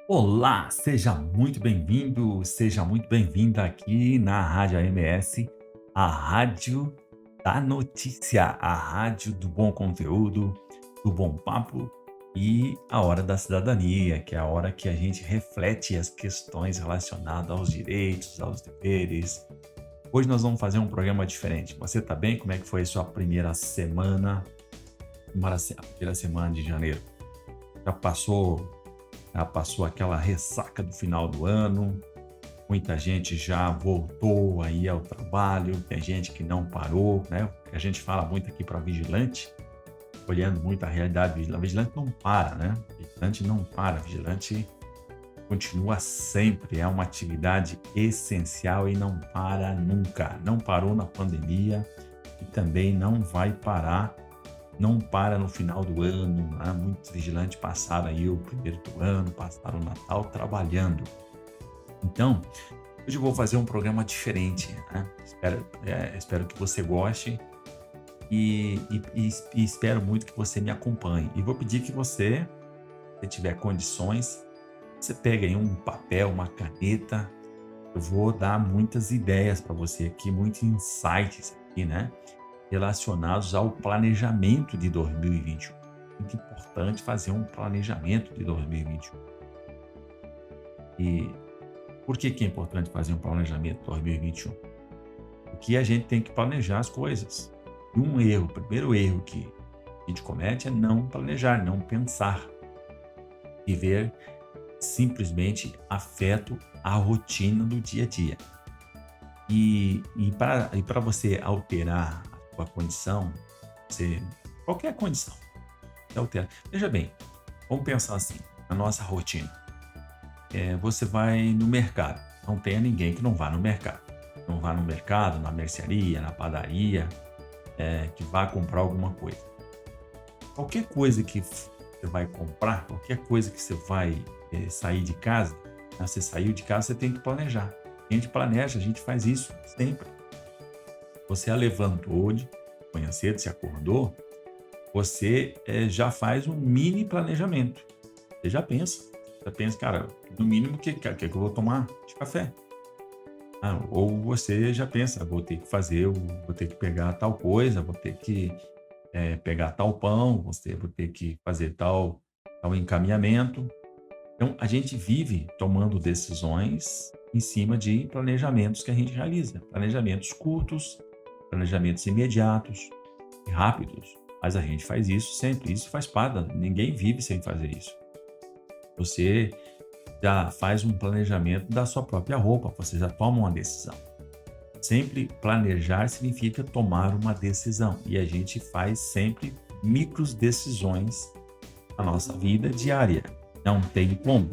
Olá, seja muito bem-vindo, seja muito bem-vinda aqui na Rádio AMS, a rádio da notícia, a rádio do bom conteúdo, do bom papo e a hora da cidadania, que é a hora que a gente reflete as questões relacionadas aos direitos, aos deveres. Hoje nós vamos fazer um programa diferente. Você tá bem? Como é que foi a sua primeira semana? A primeira semana de janeiro? Já passou passou aquela ressaca do final do ano, muita gente já voltou aí ao trabalho, tem gente que não parou, né? A gente fala muito aqui para vigilante, olhando muito a realidade, vigilante não para, né? Vigilante não para, vigilante continua sempre, é uma atividade essencial e não para nunca. Não parou na pandemia e também não vai parar, não para no final do ano, né? Muitos vigilantes passaram aí o primeiro do ano, passaram o Natal trabalhando. Então, hoje eu vou fazer um programa diferente, né? Espero que você goste e espero muito que você me acompanhe. E vou pedir que você, se tiver condições, você pegue aí um papel, uma caneta. Eu vou dar muitas ideias para você aqui, muitos insights aqui, né? Relacionados ao planejamento de 2021. Muito importante fazer um planejamento de 2021. E por que é importante fazer um planejamento de 2021? Porque a gente tem que planejar as coisas. E o primeiro erro que a gente comete é não planejar, não pensar. Viver simplesmente afeta a rotina do dia a dia. E para você alterar a sua condição, você, qualquer condição, você altera. Veja bem, vamos pensar assim, na nossa rotina. Você vai no mercado, não tenha ninguém que não vá no mercado. Não vá no mercado, na mercearia, na padaria, que vá comprar alguma coisa. Qualquer coisa que você vai comprar, qualquer coisa que você vai sair de casa, né, você saiu de casa, você tem que planejar. A gente planeja, a gente faz isso sempre. Você levantou de manhã cedo, se acordou, você já faz um mini planejamento. Você já pensa, cara, no mínimo que eu vou tomar de café. Ou você já pensa, vou ter que pegar tal coisa, vou ter que pegar tal pão, vou ter que fazer tal encaminhamento. Então, a gente vive tomando decisões em cima de planejamentos que a gente realiza. Planejamentos curtos, planejamentos imediatos e rápidos. Mas a gente faz isso sempre. Isso faz parte. Ninguém vive sem fazer isso. Você já faz um planejamento da sua própria roupa. Você já toma uma decisão. Sempre planejar significa tomar uma decisão. E a gente faz sempre micros decisões na nossa vida diária. Não tem como.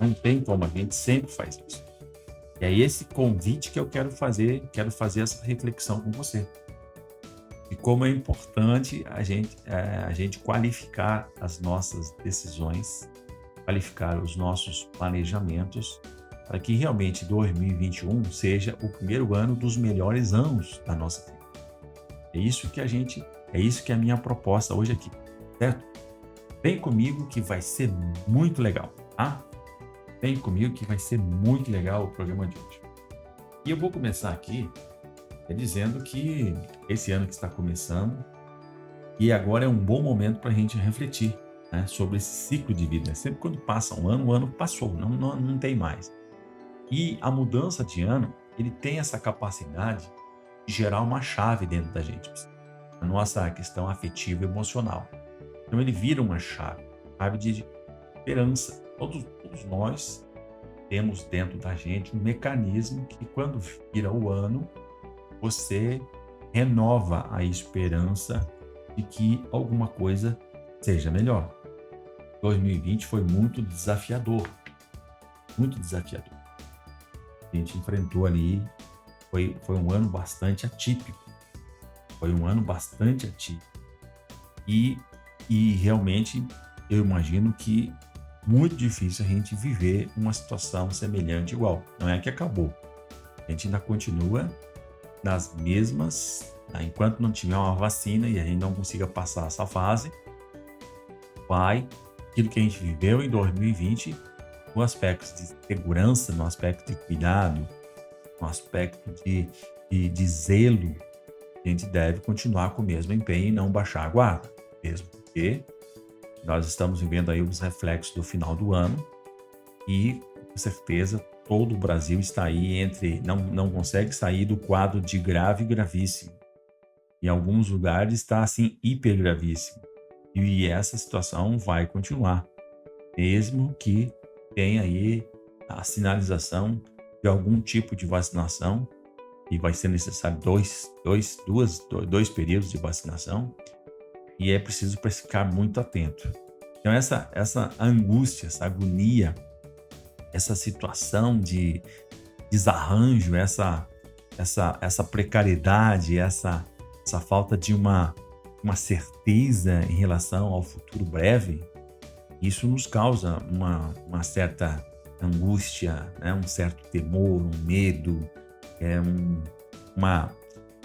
Não tem como, a gente sempre faz isso. E é esse convite que eu quero fazer essa reflexão com você. E como é importante a gente qualificar as nossas decisões, qualificar os nossos planejamentos, para que realmente 2021 seja o primeiro ano dos melhores anos da nossa vida. É isso que é a minha proposta hoje aqui, certo? Vem comigo que vai ser muito legal, tá? Vem comigo que vai ser muito legal o programa de hoje. E eu vou começar aqui dizendo que esse ano que está começando e agora é um bom momento para a gente refletir, né, sobre esse ciclo de vida. Sempre quando passa um ano, o ano passou, não tem mais. E a mudança de ano, ele tem essa capacidade de gerar uma chave dentro da gente, a nossa questão afetiva e emocional. Então ele vira uma chave de esperança. Todos nós temos dentro da gente um mecanismo que quando vira o ano, você renova a esperança de que alguma coisa seja melhor. 2020 foi muito desafiador, muito desafiador. A gente enfrentou ali, foi um ano bastante atípico, foi um ano bastante atípico. E realmente eu imagino que muito difícil a gente viver uma situação semelhante igual. Não é que acabou. A gente ainda continua nas mesmas, tá? Enquanto não tiver uma vacina e a gente não consiga passar essa fase, aquilo que a gente viveu em 2020 no aspecto de segurança, no aspecto de cuidado, no aspecto de zelo, a gente deve continuar com o mesmo empenho e não baixar a guarda, mesmo porque nós estamos vivendo aí os reflexos do final do ano e, com certeza, todo o Brasil está aí não consegue sair do quadro de grave e gravíssimo. Em alguns lugares está assim hiper gravíssimo. E essa situação vai continuar, mesmo que tenha aí a sinalização de algum tipo de vacinação, e vai ser necessário dois períodos de vacinação, e é preciso ficar muito atento. Então essa angústia, essa agonia, essa situação de desarranjo, essa precariedade, essa falta de uma certeza em relação ao futuro breve, isso nos causa uma certa angústia, né? Um certo temor, um medo,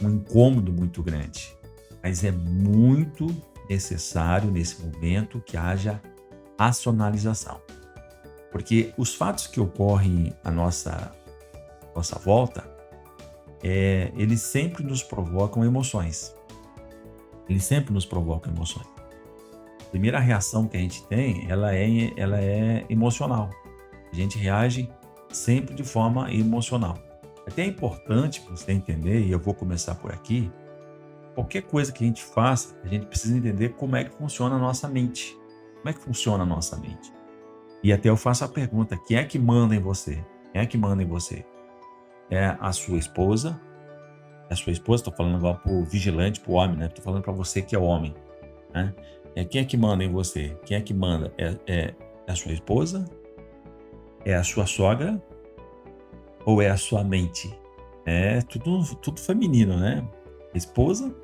um incômodo muito grande. Mas é muito necessário nesse momento que haja racionalização. Porque os fatos que ocorrem à nossa volta, eles sempre nos provocam emoções. Eles sempre nos provocam emoções. A primeira reação que a gente tem, ela é emocional. A gente reage sempre de forma emocional. Até é importante você entender, e eu vou começar por aqui, qualquer coisa que a gente faça, a gente precisa entender como é que funciona a nossa mente. Como é que funciona a nossa mente? E até eu faço a pergunta, quem é que manda em você? Quem é que manda em você? É a sua esposa? É a sua esposa? Estou falando agora para o vigilante, para o homem, né? Estou falando para você que é homem, né? Quem é que manda em você? Quem é que manda? É a sua esposa? É a sua sogra? Ou é a sua mente? É tudo feminino, né? A esposa,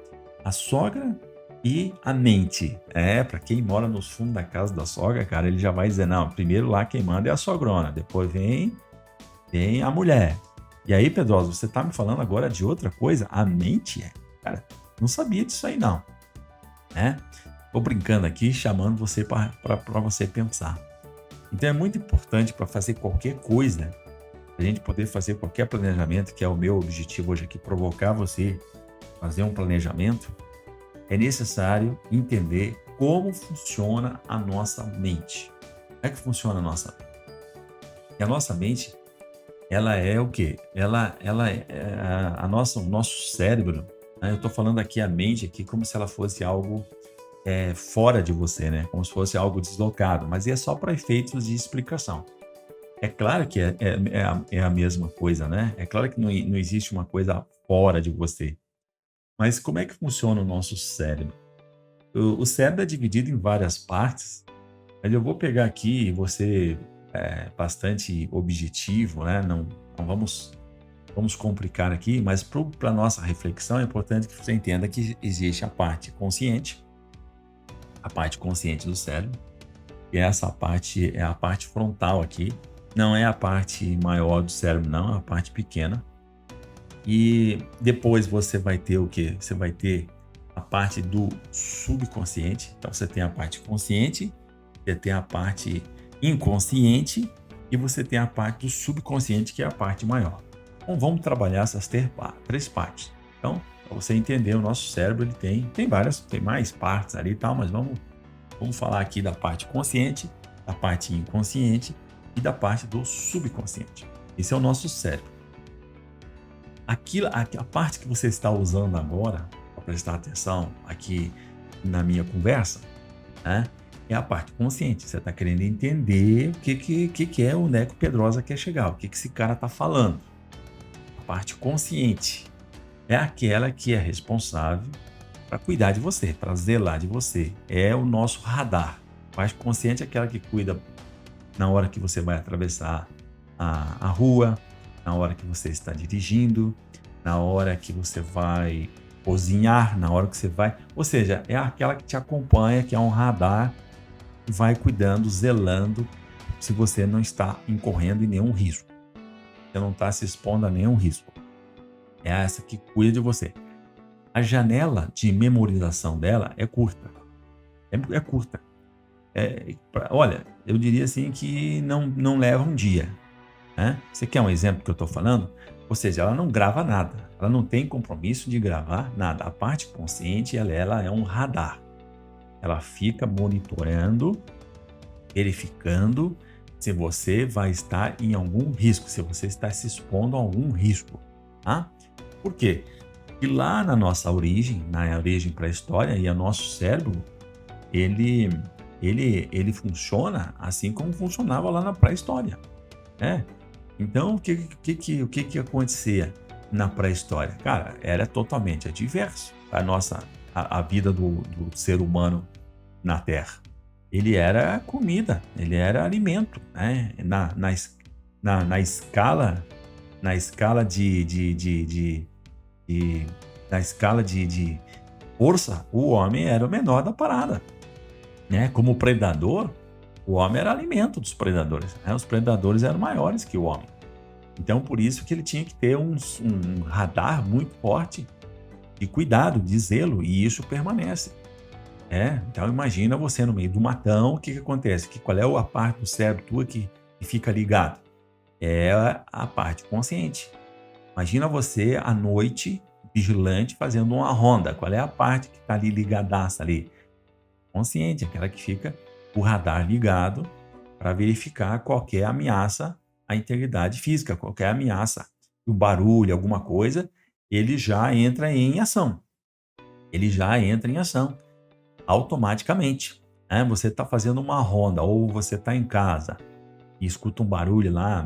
a sogra e a mente. Para quem mora nos fundos da casa da sogra, cara, ele já vai dizer, não, primeiro lá quem manda é a sogrona, depois vem a mulher. E aí, Pedroso, você tá me falando agora de outra coisa? A mente? Cara, não sabia disso aí não. Tô brincando aqui, chamando você para você pensar. Então é muito importante para fazer qualquer coisa, a gente poder fazer qualquer planejamento, que é o meu objetivo hoje aqui, provocar você a fazer um planejamento, é necessário entender como funciona a nossa mente. Como é que funciona a nossa mente? E a nossa mente, ela é o quê? Ela é o nosso cérebro, né? Eu estou falando aqui a mente aqui como se ela fosse algo fora de você, né? Como se fosse algo deslocado, mas é só para efeitos de explicação. É claro que é a mesma coisa, né? É claro que não existe uma coisa fora de você. Mas como é que funciona o nosso cérebro? O cérebro é dividido em várias partes, mas eu vou pegar aqui e vou ser bastante objetivo, né? Não vamos complicar aqui, mas para a nossa reflexão é importante que você entenda que existe a parte consciente do cérebro, e essa parte é a parte frontal aqui, não é a parte maior do cérebro não, é a parte pequena. E depois você vai ter o quê? Você vai ter a parte do subconsciente. Então você tem a parte consciente, você tem a parte inconsciente e você tem a parte do subconsciente, que é a parte maior. Então vamos trabalhar essas três partes. Então, para você entender, o nosso cérebro ele tem mais partes ali e tal, mas vamos falar aqui da parte consciente, da parte inconsciente e da parte do subconsciente. Esse é o nosso cérebro. A parte que você está usando agora, para prestar atenção aqui na minha conversa, né, é a parte consciente. Você está querendo entender o que é o Neco Pedrosa quer chegar, o que esse cara está falando. A parte consciente é aquela que é responsável para cuidar de você, para zelar de você. É o nosso radar. A parte consciente é aquela que cuida na hora que você vai atravessar a rua, na hora que você está dirigindo, na hora que você vai cozinhar, na hora que você vai... Ou seja, é aquela que te acompanha, que é um radar, que vai cuidando, zelando, se você não está incorrendo em nenhum risco. Você não está se expondo a nenhum risco. É essa que cuida de você. A janela de memorização dela é curta. É curta. olha, eu diria assim que não leva um dia, né? Você quer um exemplo que eu estou falando? Ou seja, ela não grava nada, ela não tem compromisso de gravar nada. A parte consciente, ela é um radar. Ela fica monitorando, verificando se você vai estar em algum risco, se você está se expondo a algum risco, tá? Por quê? E lá na origem pré-história, e o nosso cérebro, ele, ele funciona assim como funcionava lá na pré-história, né? Então, o que acontecia na pré-história? Cara, era totalmente adverso a vida do ser humano na Terra. Ele era comida, ele era alimento, né? Na escala de- na escala de força, o homem era o menor da parada, né? Como predador, o homem era alimento dos predadores, né? Os predadores eram maiores que o homem. Então, por isso que ele tinha que ter um radar muito forte de cuidado, de zelo, e isso permanece. Então imagina você no meio do matão, o que que acontece? Qual é a parte do cérebro tua que fica ligado? É a parte consciente. Imagina você à noite, vigilante, fazendo uma ronda. Qual é a parte que está ali ligadaça ali? Consciente, aquela que fica o radar ligado para verificar qualquer ameaça à integridade física, qualquer ameaça, o barulho, alguma coisa, ele já entra em ação. Ele já entra em ação automaticamente, né? Você está fazendo uma ronda ou você está em casa e escuta um barulho lá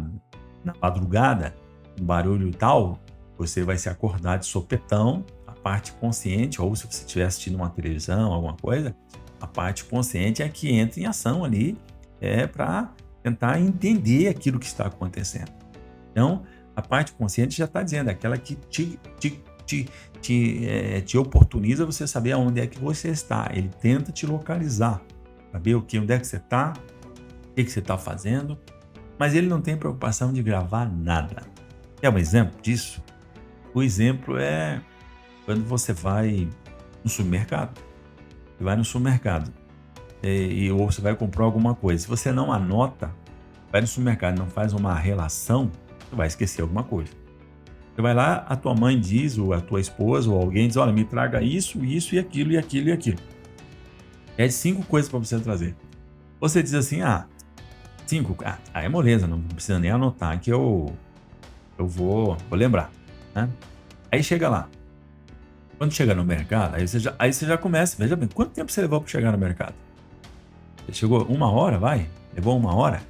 na madrugada, um barulho tal, você vai se acordar de sopetão, a parte consciente, ou se você estiver assistindo uma televisão, alguma coisa, a parte consciente é que entra em ação ali, para tentar entender aquilo que está acontecendo. Então, a parte consciente já está dizendo, é aquela que te oportuniza você saber aonde é que você está. Ele tenta te localizar, saber onde é que você está, o que você está fazendo, mas ele não tem preocupação de gravar nada. Quer um exemplo disso? O exemplo é quando você vai no supermercado. Você vai no supermercado ou você vai comprar alguma coisa. Se você não anota, vai no supermercado e não faz uma relação, você vai esquecer alguma coisa. Você vai lá, a tua mãe diz, ou a tua esposa, ou alguém diz, olha, me traga isso, isso e aquilo, e aquilo, e aquilo. É 5 coisas para você trazer. Você diz assim, 5, é moleza, não precisa nem anotar, que eu vou lembrar, né? Aí chega lá. Quando chega no mercado, aí você já começa, veja bem, quanto tempo você levou para chegar no mercado? Você chegou 1 hora, vai? Levou 1 hora?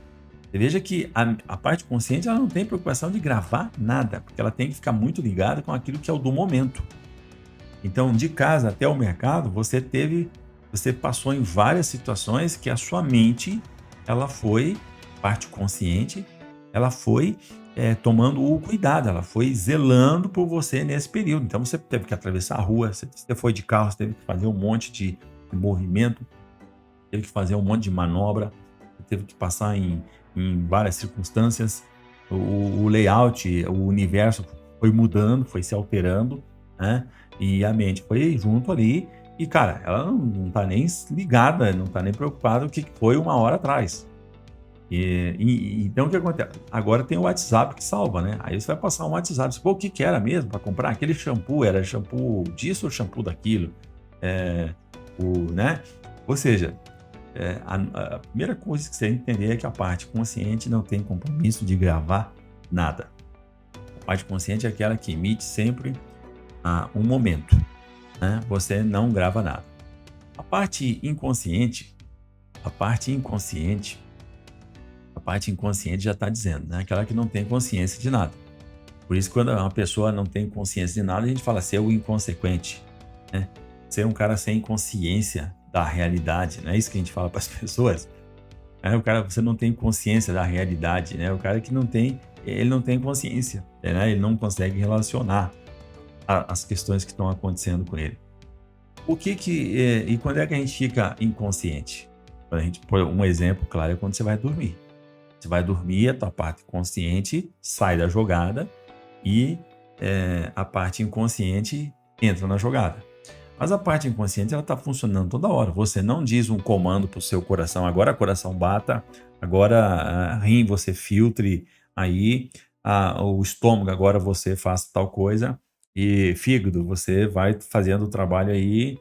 Você veja que a parte consciente ela não tem preocupação de gravar nada, porque ela tem que ficar muito ligada com aquilo que é o do momento. Então, de casa até o mercado, você passou em várias situações que a sua mente, ela foi, parte consciente, ela foi tomando o cuidado, ela foi zelando por você nesse período. Então, você teve que atravessar a rua, você foi de carro, você teve que fazer um monte de movimento, teve que fazer um monte de manobra, teve que passar em várias circunstâncias, o layout, o universo foi mudando, foi se alterando, né? E a mente foi junto ali e, cara, ela não tá nem ligada, não tá nem preocupada o que foi 1 hora atrás. Então o que acontece? Agora tem o WhatsApp que salva, né? Aí você vai passar um WhatsApp, o que que era mesmo para comprar? Aquele shampoo, era shampoo disso ou shampoo daquilo? Né? Ou seja, a primeira coisa que você tem que entender é que a parte consciente não tem compromisso de gravar nada. A parte consciente é aquela que emite sempre um momento, né? Você não grava nada. A parte inconsciente, a parte inconsciente, a parte inconsciente já está dizendo, né? Aquela que não tem consciência de nada. Por isso, quando uma pessoa não tem consciência de nada, a gente fala ser o inconsequente, né? Ser um cara sem consciência da realidade, não é isso que a gente fala para as pessoas? O cara, você não tem consciência da realidade, né? O cara que ele não tem consciência, né? Ele não consegue relacionar as questões que estão acontecendo com ele. E quando é que a gente fica inconsciente? Quando a gente põe um exemplo claro é quando você vai dormir. Você vai dormir, a tua parte consciente sai da jogada e a parte inconsciente entra na jogada. Mas a parte inconsciente, ela está funcionando toda hora. Você não diz um comando para o seu coração, agora coração bata, agora rim você filtre aí, o estômago agora você faça tal coisa, e fígado você vai fazendo o trabalho aí.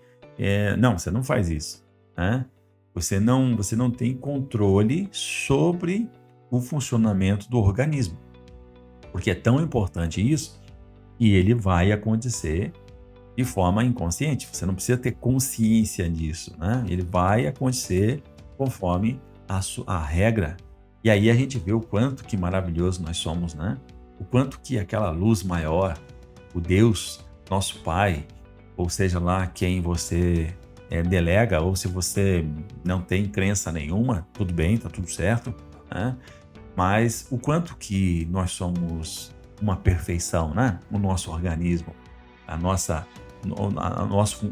Não, você não faz isso, né? Você não tem controle sobre o funcionamento do organismo, porque é tão importante isso, e ele vai acontecer de forma inconsciente. Você não precisa ter consciência disso, né? Ele vai acontecer conforme a regra. E aí a gente vê o quanto que maravilhoso nós somos, né? O quanto que aquela luz maior, o Deus, nosso Pai, ou seja lá quem você delega, ou se você não tem crença nenhuma, tudo bem, tá tudo certo, né? Mas o quanto que nós somos uma perfeição, né? O nosso organismo, a nossa, a nosso,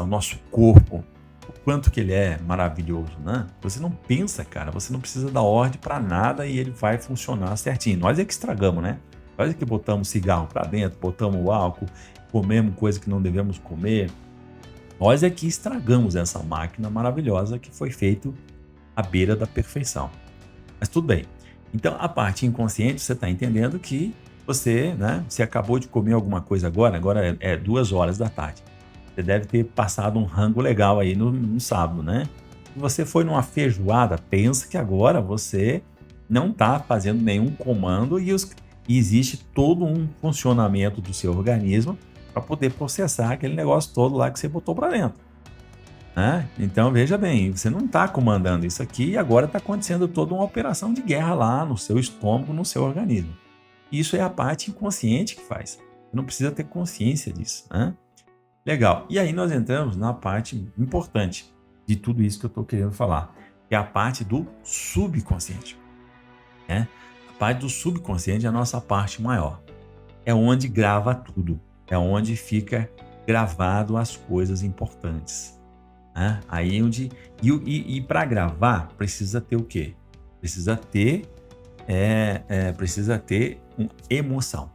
o nosso corpo, o quanto que ele é maravilhoso, né? Você não pensa, cara, você não precisa dar ordem para nada e ele vai funcionar certinho. Nós é que estragamos, né? Nós é que botamos cigarro para dentro, botamos o álcool, comemos coisa que não devemos comer. Nós é que estragamos essa máquina maravilhosa que foi feita à beira da perfeição. Mas tudo bem. Então, a parte inconsciente, você está entendendo que você, né? Você acabou de comer alguma coisa agora é 2 horas da tarde. Você deve ter passado um rango legal aí no sábado, né? Se você foi numa feijoada, pensa que agora você não está fazendo nenhum comando e existe todo um funcionamento do seu organismo para poder processar aquele negócio todo lá que você botou para dentro, né? Então veja bem, você não está comandando isso aqui e agora está acontecendo toda uma operação de guerra lá no seu estômago, no seu organismo. Isso é a parte inconsciente que faz. Você não precisa ter consciência disso, né? Legal. E aí nós entramos na parte importante de tudo isso que eu estou querendo falar, que é a parte do subconsciente, né? A parte do subconsciente é a nossa parte maior. É onde grava tudo. É onde fica gravado as coisas importantes, né? Aí onde e para gravar precisa ter o quê? Precisa ter uma emoção.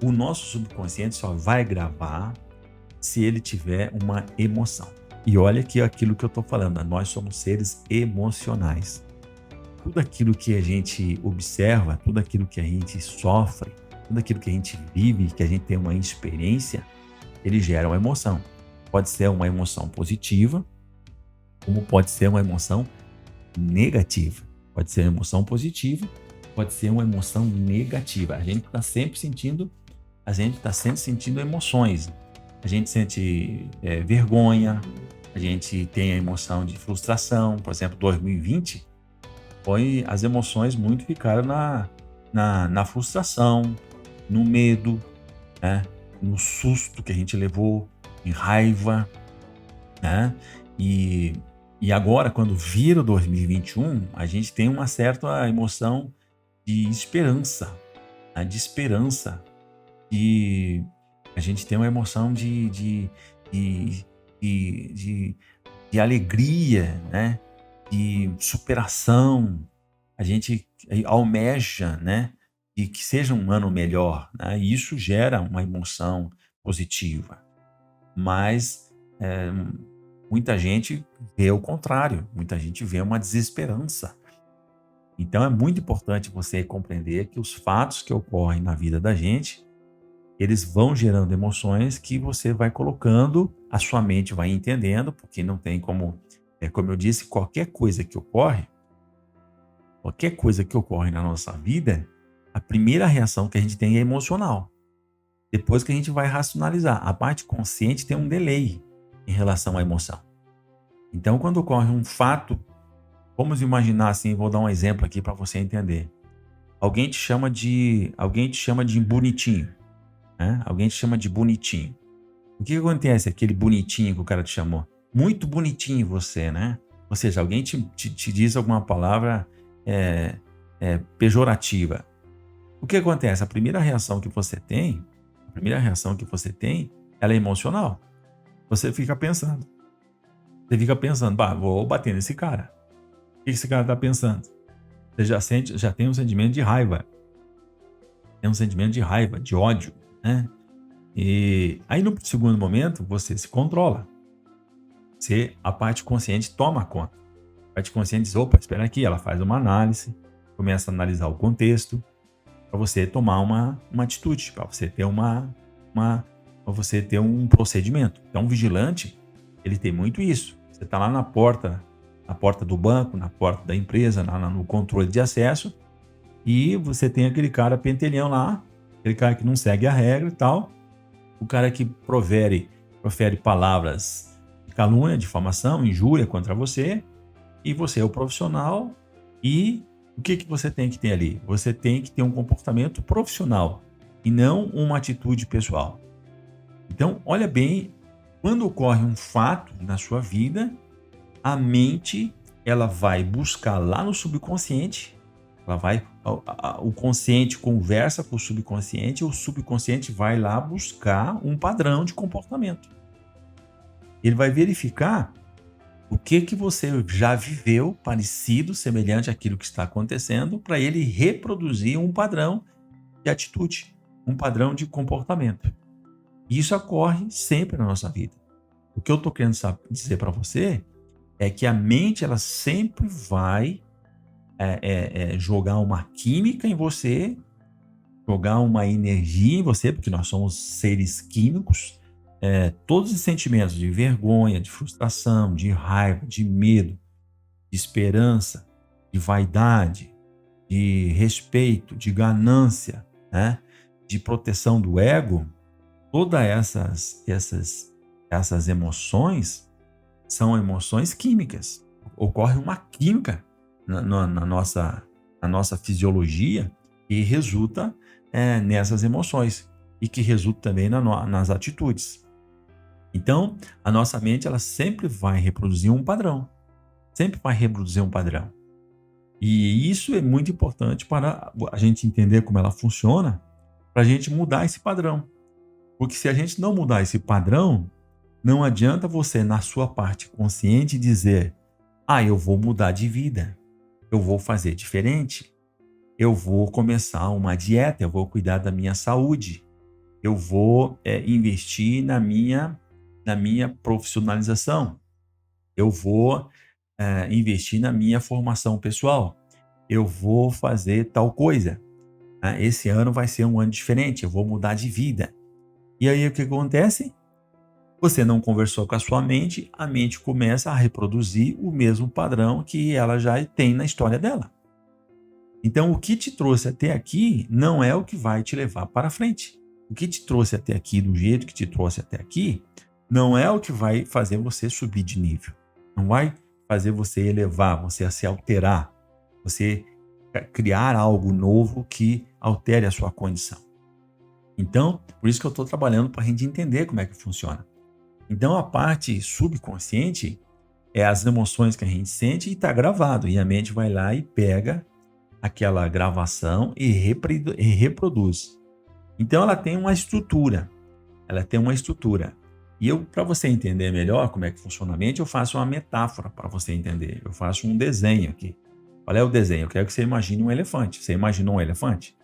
O nosso subconsciente só vai gravar se ele tiver uma emoção. E olha que aquilo que eu estou falando, nós somos seres emocionais. Tudo aquilo que a gente observa, tudo aquilo que a gente sofre, tudo aquilo que a gente vive, que a gente tem uma experiência, ele gera uma emoção. Pode ser uma emoção positiva, como pode ser uma emoção negativa. Pode ser uma emoção positiva, pode ser uma emoção negativa. A gente está sempre sentindo emoções. A gente sente vergonha, a gente tem a emoção de frustração. Por exemplo, 2020 as emoções muito ficaram na frustração, no medo, né? No susto que a gente levou, em raiva, né? E agora, quando vira 2021, a gente tem uma certa emoção de esperança, né? De esperança. E a gente tem uma emoção de alegria, né? De superação. A gente almeja, né? De que seja um ano melhor, né? E isso gera uma emoção positiva. Mas muita gente vê o contrário, muita gente vê uma desesperança. Então é muito importante você compreender que os fatos que ocorrem na vida da gente, eles vão gerando emoções que você vai colocando, a sua mente vai entendendo, porque não tem como, como eu disse, qualquer coisa que ocorre na nossa vida, a primeira reação que a gente tem é emocional. Depois que a gente vai racionalizar. A parte consciente tem um delay em relação à emoção. Então, quando ocorre um fato, vamos imaginar assim, vou dar um exemplo aqui para você entender. Alguém te chama de bonitinho, né? Alguém te chama de bonitinho. O que acontece? Aquele bonitinho que o cara te chamou. Muito bonitinho você, né? Ou seja, alguém te diz alguma palavra pejorativa. O que acontece? A primeira reação que você tem, ela é emocional. Você fica pensando, vou bater nesse cara. O que esse cara está pensando? Você já tem um sentimento de raiva. Tem um sentimento de raiva, de ódio, né? E aí no segundo momento você se controla. A parte consciente toma conta. A parte consciente diz, opa, espera aqui, ela faz uma análise, começa a analisar o contexto, para você tomar uma atitude, para você ter para você ter um procedimento. Então, o vigilante, ele tem muito isso. Você está lá na porta do banco, na porta da empresa, no controle de acesso, e você tem aquele cara pentelhão lá, aquele cara que não segue a regra e tal, o cara que profere palavras de calúnia, difamação, injúria contra você, e você é o profissional, e o que você tem que ter ali? Você tem que ter um comportamento profissional e não uma atitude pessoal. Então, olha bem, quando ocorre um fato na sua vida, a mente ela vai buscar lá no subconsciente, o consciente conversa com o subconsciente vai lá buscar um padrão de comportamento. Ele vai verificar o que você já viveu parecido, semelhante àquilo que está acontecendo, para ele reproduzir um padrão de atitude, um padrão de comportamento. E isso ocorre sempre na nossa vida. O que eu estou querendo dizer para você é que a mente ela sempre vai jogar uma química em você, jogar uma energia em você, porque nós somos seres químicos. Todos os sentimentos de vergonha, de frustração, de raiva, de medo, de esperança, de vaidade, de respeito, de ganância, né? De proteção do ego, todas essas emoções são emoções químicas. Ocorre uma química na nossa fisiologia e resulta nessas emoções e que resulta também nas atitudes. Então, a nossa mente ela sempre vai reproduzir um padrão. Sempre vai reproduzir um padrão. E isso é muito importante para a gente entender como ela funciona, para a gente mudar esse padrão. Porque se a gente não mudar esse padrão, não adianta você, na sua parte consciente, dizer: eu vou mudar de vida, eu vou fazer diferente, eu vou começar uma dieta, eu vou cuidar da minha saúde, eu vou investir na minha profissionalização, eu vou investir na minha formação pessoal, eu vou fazer tal coisa. Esse ano vai ser um ano diferente, eu vou mudar de vida. E aí o que acontece? Você não conversou com a sua mente, a mente começa a reproduzir o mesmo padrão que ela já tem na história dela. Então, o que te trouxe até aqui não é o que vai te levar para frente. O que te trouxe até aqui, do jeito que te trouxe até aqui, não é o que vai fazer você subir de nível. Não vai fazer você elevar, você se alterar, você criar algo novo que altere a sua condição. Então, por isso que eu estou trabalhando para a gente entender como é que funciona. Então, a parte subconsciente é as emoções que a gente sente e está gravado. E a mente vai lá e pega aquela gravação e reproduz. Então, ela tem uma estrutura. E para você entender melhor como é que funciona a mente, eu faço uma metáfora para você entender. Eu faço um desenho aqui. Qual é o desenho? Eu quero que você imagine um elefante. Você imaginou um elefante?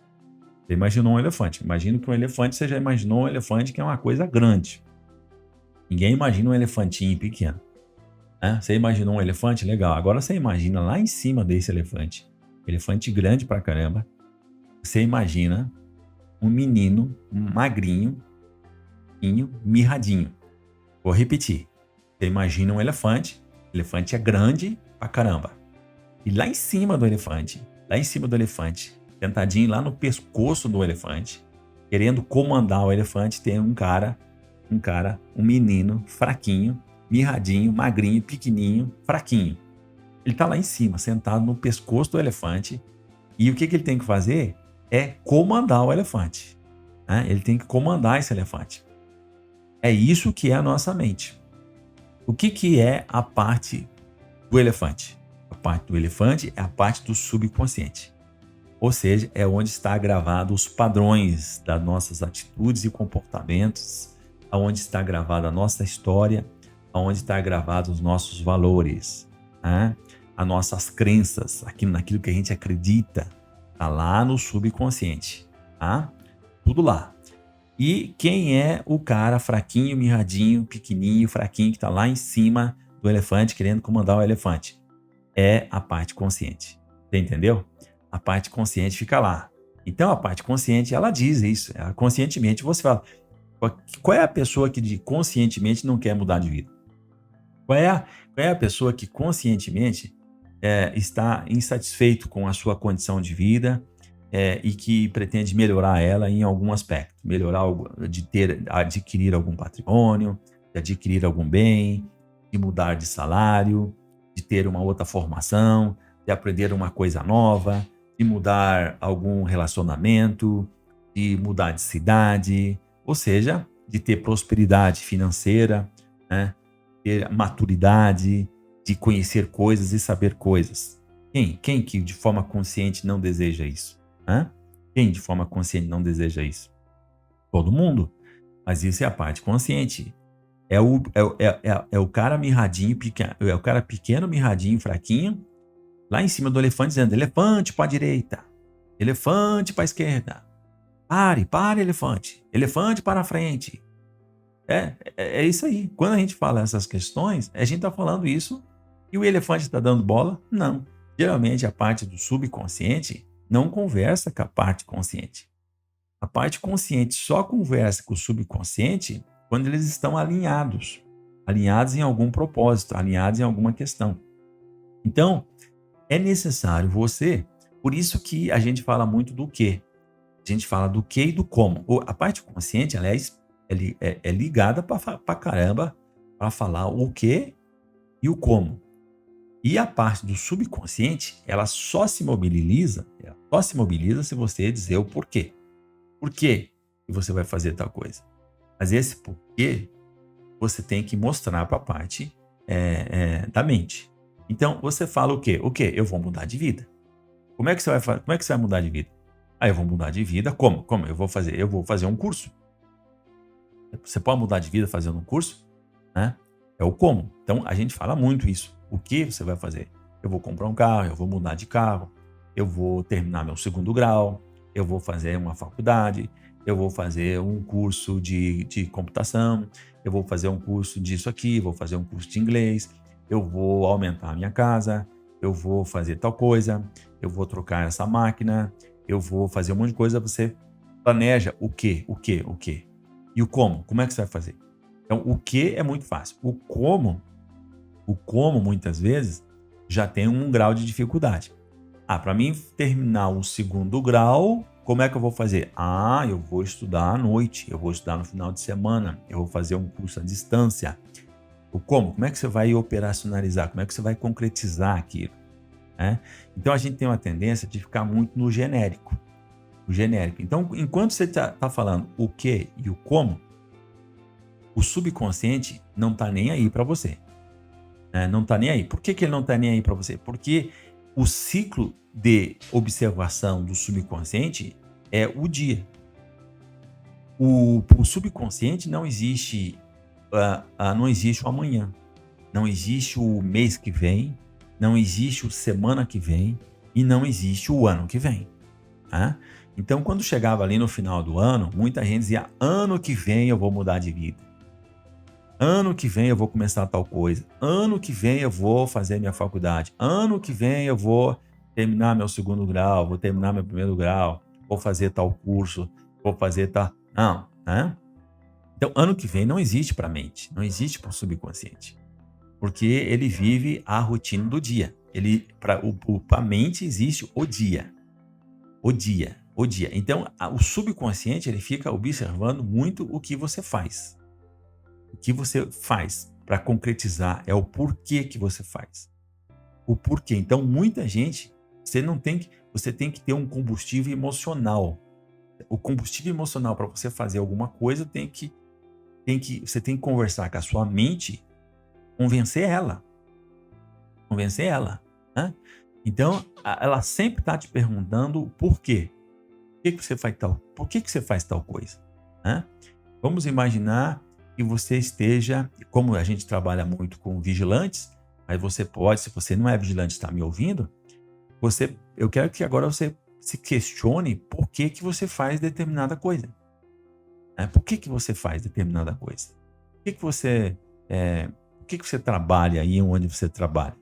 Você imaginou um elefante. Imagina que um elefante, você já imaginou um elefante que é uma coisa grande. Ninguém imagina um elefantinho pequeno. Você imaginou um elefante? Legal. Agora você imagina lá em cima desse elefante. Elefante grande pra caramba. Você imagina um menino, magrinho, mirradinho. Vou repetir. Você imagina um elefante. O elefante é grande pra caramba. E lá em cima do elefante, sentadinho lá no pescoço do elefante, querendo comandar o elefante, tem um menino fraquinho, mirradinho, magrinho, pequenininho, fraquinho. Ele está lá em cima, sentado no pescoço do elefante, e o que ele tem que fazer é comandar o elefante. Ele tem que comandar esse elefante. É isso que é a nossa mente. O que é a parte do elefante? A parte do elefante é a parte do subconsciente. Ou seja, é onde está gravado os padrões das nossas atitudes e comportamentos, onde está gravada a nossa história, onde está gravados os nossos valores, as nossas crenças, naquilo que a gente acredita, está lá no subconsciente, tudo lá. E quem é o cara fraquinho, mirradinho, pequenininho, fraquinho, que está lá em cima do elefante, querendo comandar o elefante? É a parte consciente. Você entendeu? A parte consciente fica lá. Então, a parte consciente, ela diz isso. Conscientemente, você fala, qual é a pessoa que conscientemente não quer mudar de vida? Qual é a pessoa que conscientemente está insatisfeito com a sua condição de vida e que pretende melhorar ela em algum aspecto? Adquirir algum patrimônio, de adquirir algum bem, de mudar de salário, de ter uma outra formação, de aprender uma coisa nova, de mudar algum relacionamento, de mudar de cidade, ou seja, de ter prosperidade financeira, né? Ter maturidade, de conhecer coisas e saber coisas. Quem que de forma consciente não deseja isso? Hã? Quem de forma consciente não deseja isso? Todo mundo. Mas isso é a parte consciente. É o cara mirradinho, é o cara pequeno, mirradinho, fraquinho, lá em cima do elefante, dizendo: elefante para a direita, elefante para a esquerda. Pare, elefante. Elefante para a frente. É isso aí. Quando a gente fala essas questões, a gente está falando isso e o elefante está dando bola? Não. Geralmente a parte do subconsciente não conversa com a parte consciente. A parte consciente só conversa com o subconsciente quando eles estão alinhados. Alinhados em algum propósito, alinhados em alguma questão. Então, é necessário você. Por isso que a gente fala muito do quê. A gente fala do que e do como. A parte consciente, ela é ligada para caramba para falar o que e o como. E a parte do subconsciente, ela só se mobiliza se você dizer o porquê. Por que você vai fazer tal coisa? Mas esse porquê você tem que mostrar para a parte da mente. Então, você fala o quê? O quê? Eu vou mudar de vida. Como é que você vai mudar de vida? Eu vou mudar de vida. Como? Eu vou fazer um curso. Você pode mudar de vida fazendo um curso? Né? É o como. Então, a gente fala muito isso. O que você vai fazer? Eu vou comprar um carro, eu vou mudar de carro, eu vou terminar meu 2º grau, eu vou fazer uma faculdade, eu vou fazer um curso de computação, eu vou fazer um curso disso aqui, vou fazer um curso de inglês, eu vou aumentar a minha casa, eu vou fazer tal coisa, eu vou trocar essa máquina, eu vou fazer um monte de coisa. Você planeja o quê? E o como? Como é que você vai fazer? Então, o que é muito fácil. O como muitas vezes já tem um grau de dificuldade. Para mim terminar o 2º grau, como é que eu vou fazer? Eu vou estudar à noite, eu vou estudar no final de semana, eu vou fazer um curso à distância. O como? Como é que você vai operacionalizar? Como é que você vai concretizar aquilo? Então, a gente tem uma tendência de ficar muito no genérico. Então, enquanto você está falando o que e o como, o subconsciente não está nem aí para você. Não está nem aí. Por que ele não está nem aí para você? Porque o ciclo de observação do subconsciente é o dia. O subconsciente não existe, não existe o amanhã, não existe o mês que vem, não existe o semana que vem e não existe o ano que vem. Então, quando chegava ali no final do ano, muita gente dizia: ano que vem eu vou mudar de vida. Ano que vem eu vou começar tal coisa. Ano que vem eu vou fazer minha faculdade. Ano que vem eu vou terminar meu 2º grau, vou terminar meu 1º grau, vou fazer tal curso, vou fazer tal... Não, Então, ano que vem não existe para a mente, não existe para o subconsciente. Porque ele vive a rotina do dia. Para a mente existe o dia. O dia. Então, o subconsciente ele fica observando muito o que você faz. O que você faz para concretizar é o porquê que você faz. O porquê. Então, muita gente, você tem que ter um combustível emocional. O combustível emocional para você fazer alguma coisa você tem que conversar com a sua mente, convencer ela. Então, ela sempre está te perguntando o porquê. Por que você faz tal coisa? Vamos imaginar que você esteja, como a gente trabalha muito com vigilantes, mas você pode, se você não é vigilante e está me ouvindo, eu quero que agora você se questione por que você faz determinada coisa. Né? Por que você faz determinada coisa? Por que você, por que você trabalha aí onde você trabalha?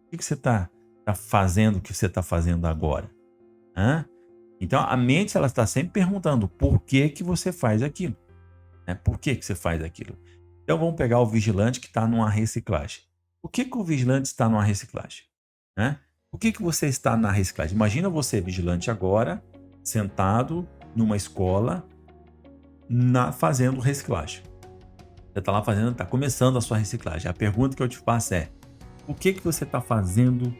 Por que você tá fazendo o que você está fazendo agora? Hã? Então a mente ela está sempre perguntando por que você faz aquilo, né? Por que você faz aquilo? Então vamos pegar o vigilante que está numa reciclagem. Por que o vigilante está numa reciclagem? Né? Por que você está na reciclagem? Imagina você, vigilante, agora, sentado numa escola fazendo reciclagem. Você está lá fazendo, está começando a sua reciclagem. A pergunta que eu te faço é: por que você está fazendo?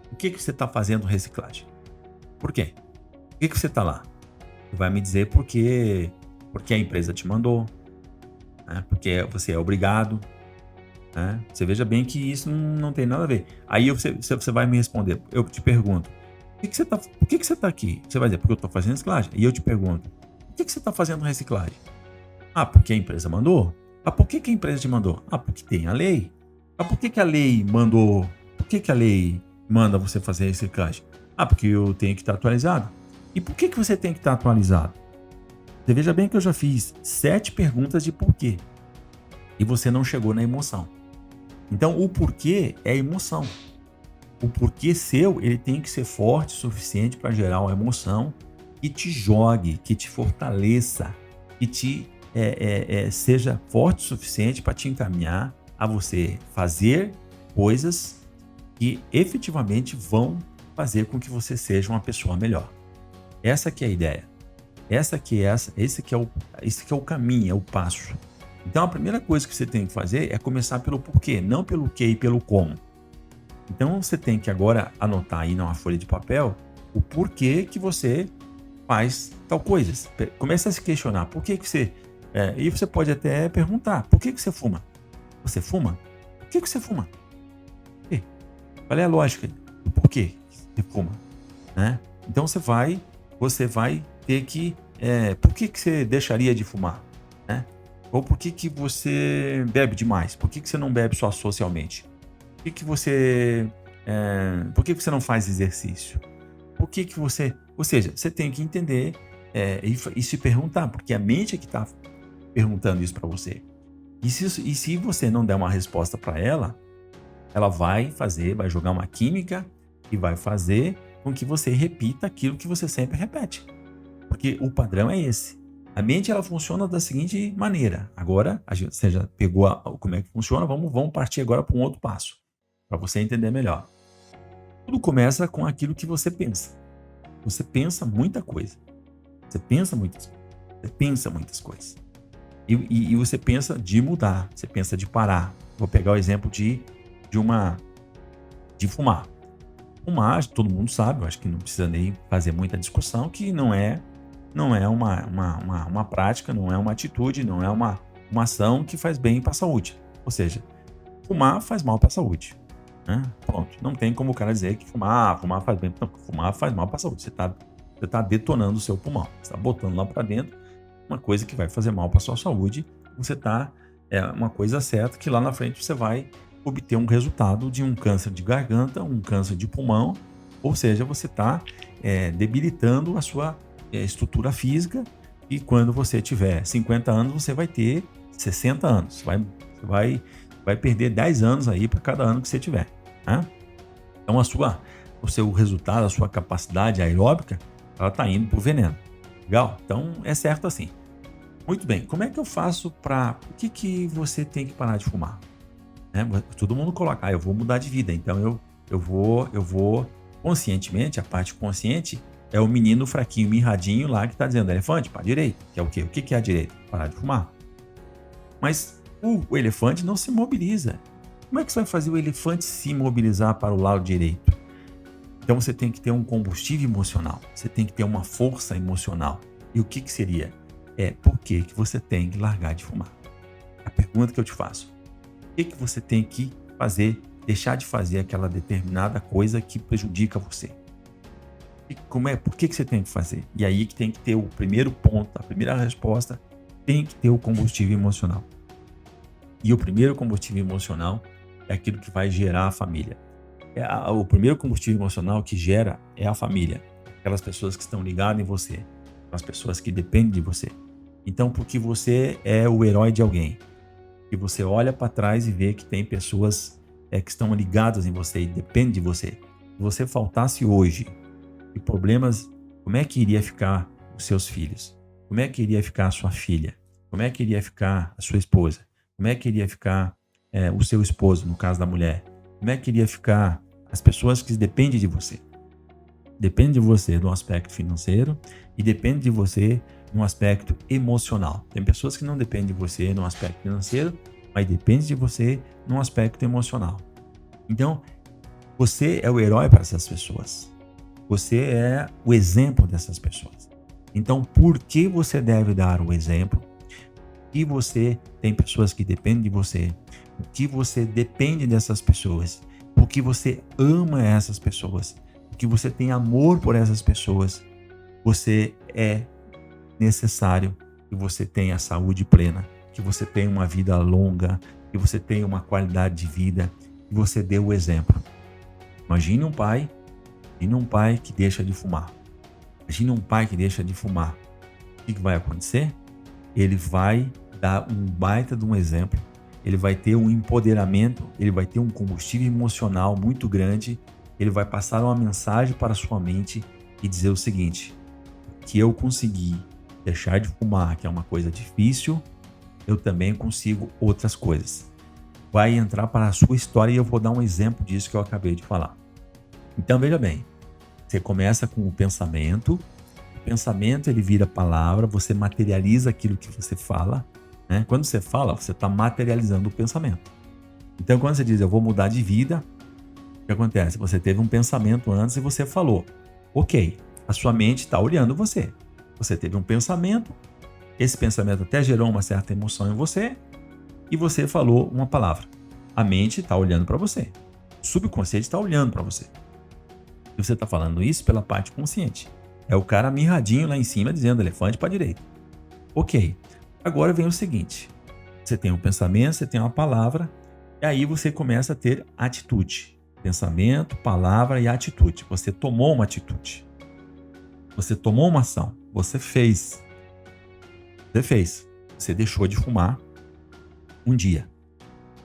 Por que você está fazendo reciclagem? Por quê? Por que você está lá? Você vai me dizer porque a empresa te mandou, né? Porque você é obrigado, né? Você veja bem que isso não tem nada a ver. Aí você vai me responder. Eu te pergunto: por que você está aqui? Você vai dizer: porque eu estou fazendo reciclagem. E eu te pergunto: por que você está fazendo reciclagem? Ah, porque a empresa mandou. Ah, por que a empresa te mandou? Ah, porque tem a lei. Ah, por que a lei mandou? Por que a lei manda você fazer reciclagem? Ah, porque eu tenho que estar atualizado. E por que você tem que estar atualizado? Você veja bem que eu já fiz 7 perguntas de porquê. E você não chegou na emoção. Então, o porquê é emoção. O porquê seu, ele tem que ser forte o suficiente para gerar uma emoção que te jogue, que te fortaleça, que te seja forte o suficiente para te encaminhar a você fazer coisas que efetivamente vão fazer com que você seja uma pessoa melhor. Essa que é a ideia. Esse que é o caminho, é o passo. Então a primeira coisa que você tem que fazer é começar pelo porquê, não pelo que e pelo como. Então você tem que agora anotar aí numa folha de papel o porquê que você faz tal coisa. Começa a se questionar, por que você... e você pode até perguntar, por que você fuma? Você fuma? Por que você fuma? Qual é a lógica do porquê você fuma? Né? Então você vai ter que... por que você deixaria de fumar? Né? Ou por que você bebe demais? Por que você não bebe só socialmente? Por que você não faz exercício? Por que você... Ou seja, você tem que entender e se perguntar, porque a mente é que está perguntando isso para você. E se você não der uma resposta para ela, ela vai jogar uma química e vai fazer com que você repita aquilo que você sempre repete. Porque o padrão é esse. A mente ela funciona da seguinte maneira. Agora, você já pegou como é que funciona, vamos partir agora para um outro passo, para você entender melhor. Tudo começa com aquilo que você pensa. Você pensa muita coisa. Você pensa muitas coisas. E você pensa de mudar, você pensa de parar. Vou pegar o exemplo de fumar. Fumar, todo mundo sabe, eu acho que não precisa nem fazer muita discussão, que não é uma prática, não é uma atitude, não é uma ação que faz bem para a saúde. Ou seja, fumar faz mal para a saúde. Né? Pronto, não tem como o cara dizer que fumar faz bem. Não, fumar faz mal para a saúde. Você tá detonando o seu pulmão, você está botando lá para dentro uma coisa que vai fazer mal para a sua saúde. Você tá uma coisa certa que lá na frente você vai obter um resultado de um câncer de garganta, um câncer de pulmão, ou seja, você está debilitando a sua estrutura física, e quando você tiver 50 anos, você vai ter 60 anos. Você vai perder 10 anos aí para cada ano que você tiver. Né? Então o seu resultado, a sua capacidade aeróbica, ela está indo para o veneno. Legal? Então é certo assim. Muito bem, como é que eu faço para... O que você tem que parar de fumar? Né? Todo mundo coloca, eu vou mudar de vida, então eu vou conscientemente, a parte consciente é o menino fraquinho, mirradinho lá que está dizendo, elefante, para a direita, que é o quê? O que é a direita? Parar de fumar. Mas o elefante não se mobiliza. Como é que você vai fazer o elefante se mobilizar para o lado direito? Então você tem que ter um combustível emocional, você tem que ter uma força emocional. E o que seria? Por que você tem que largar de fumar? A pergunta que eu te faço. O que você tem que fazer, deixar de fazer aquela determinada coisa que prejudica você? Por que você tem que fazer? E aí que tem que ter o primeiro ponto, a primeira resposta, tem que ter o combustível emocional. E o primeiro combustível emocional é aquilo que vai gerar a família. O primeiro combustível emocional que gera é a família. Aquelas pessoas que estão ligadas em você, as pessoas que dependem de você. Então, porque você é o herói de alguém. E você olha para trás e vê que tem pessoas que estão ligadas em você e dependem de você. Se você faltasse hoje, e problemas, como é que iria ficar os seus filhos? Como é que iria ficar a sua filha? Como é que iria ficar a sua esposa? Como é que iria ficar o seu esposo, no caso da mulher? Como é que iria ficar as pessoas que dependem de você? Depende de você no aspecto financeiro e depende de você no aspecto emocional. Tem pessoas que não dependem de você no aspecto financeiro, mas depende de você no aspecto emocional. Então, você é o herói para essas pessoas. Você é o exemplo dessas pessoas. Então, por que você deve dar o exemplo? E você tem pessoas que dependem de você. O que você depende dessas pessoas? Porque você ama essas pessoas. Porque você tem amor por essas pessoas. Você é necessário que você tenha saúde plena, que você tenha uma vida longa, que você tenha uma qualidade de vida, que você dê o exemplo. Imagine um pai que deixa de fumar. Imagine um pai que deixa de fumar. O que vai acontecer? Ele vai dar um baita de um exemplo. Ele vai ter um empoderamento, ele vai ter um combustível emocional muito grande. Ele vai passar uma mensagem para a sua mente e dizer o seguinte: que eu consegui deixar de fumar, que é uma coisa difícil, eu também consigo outras coisas. Vai entrar para a sua história e eu vou dar um exemplo disso que eu acabei de falar. Então veja bem, você começa com o pensamento ele vira palavra, você materializa aquilo que você fala, né? Quando você fala, você está materializando o pensamento. Então quando você diz eu vou mudar de vida, o que acontece? Você teve um pensamento antes e você falou, ok, a sua mente está olhando você. Você teve um pensamento, esse pensamento até gerou uma certa emoção em você e você falou uma palavra. A mente está olhando para você, o subconsciente está olhando para você. E você está falando isso pela parte consciente. É o cara mirradinho lá em cima dizendo elefante para a direita. Ok, agora vem o seguinte. Você tem um pensamento, você tem uma palavra, e aí você começa a ter atitude. Pensamento, palavra e atitude. Você tomou uma atitude. Você tomou uma ação. Você fez. Você deixou de fumar um dia.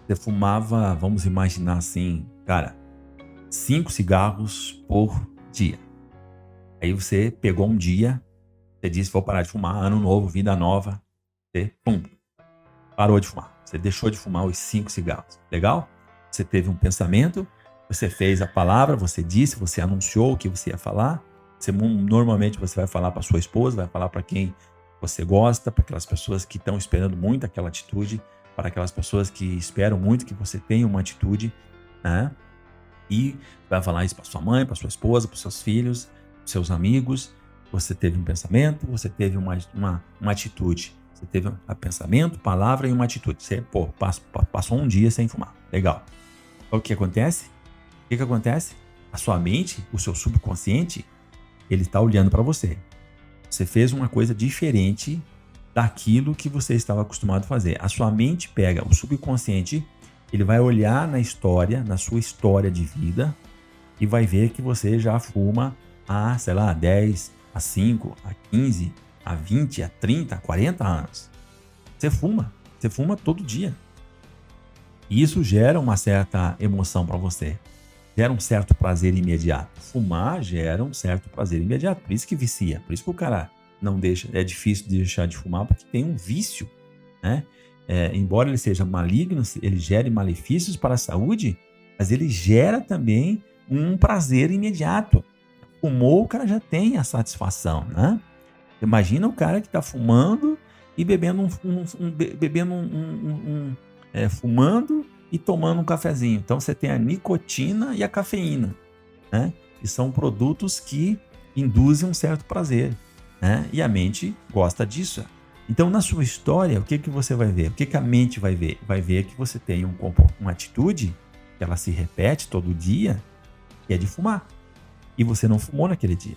Você fumava, vamos imaginar assim, cara, 5 cigarros por dia. Aí você pegou um dia, você disse, vou parar de fumar, ano novo, vida nova. Você, parou de fumar. Você deixou de fumar os 5 cigarros. Legal? Você teve um pensamento, você fez a palavra, você disse, você anunciou o que você ia falar. Normalmente você vai falar para sua esposa, vai falar para quem você gosta, para aquelas pessoas que estão esperando muito aquela atitude, para aquelas pessoas que esperam muito que você tenha uma atitude, né? E vai falar isso para sua mãe, para sua esposa, para seus filhos, para seus amigos. Você teve um pensamento, você teve uma atitude. Você teve um pensamento, palavra e uma atitude. Você passou um dia sem fumar. Legal. O que acontece? O que acontece? A sua mente, o seu subconsciente, ele está olhando para você. Você fez uma coisa diferente daquilo que você estava acostumado a fazer. A sua mente pega o subconsciente, ele vai olhar na sua história de vida e vai ver que você já fuma há, 10, há 5, há 15, há 20, há 30, há 40 anos. Você fuma todo dia. E isso gera uma certa emoção para você. Gera um certo prazer imediato. Fumar gera um certo prazer imediato. Por isso que vicia. Por isso que o cara não deixa. É difícil de deixar de fumar porque tem um vício, né? Embora ele seja maligno, ele gere malefícios para a saúde, mas ele gera também um prazer imediato. Fumou, o cara já tem a satisfação, né? Imagina o cara que está fumando e bebendo fumando e tomando um cafezinho. Então você tem a nicotina e a cafeína, né? Que são produtos que induzem um certo prazer, né? E a mente gosta disso. Então na sua história, o que você vai ver? O que a mente vai ver? Vai ver que você tem uma atitude que ela se repete todo dia, que é de fumar. E você não fumou naquele dia.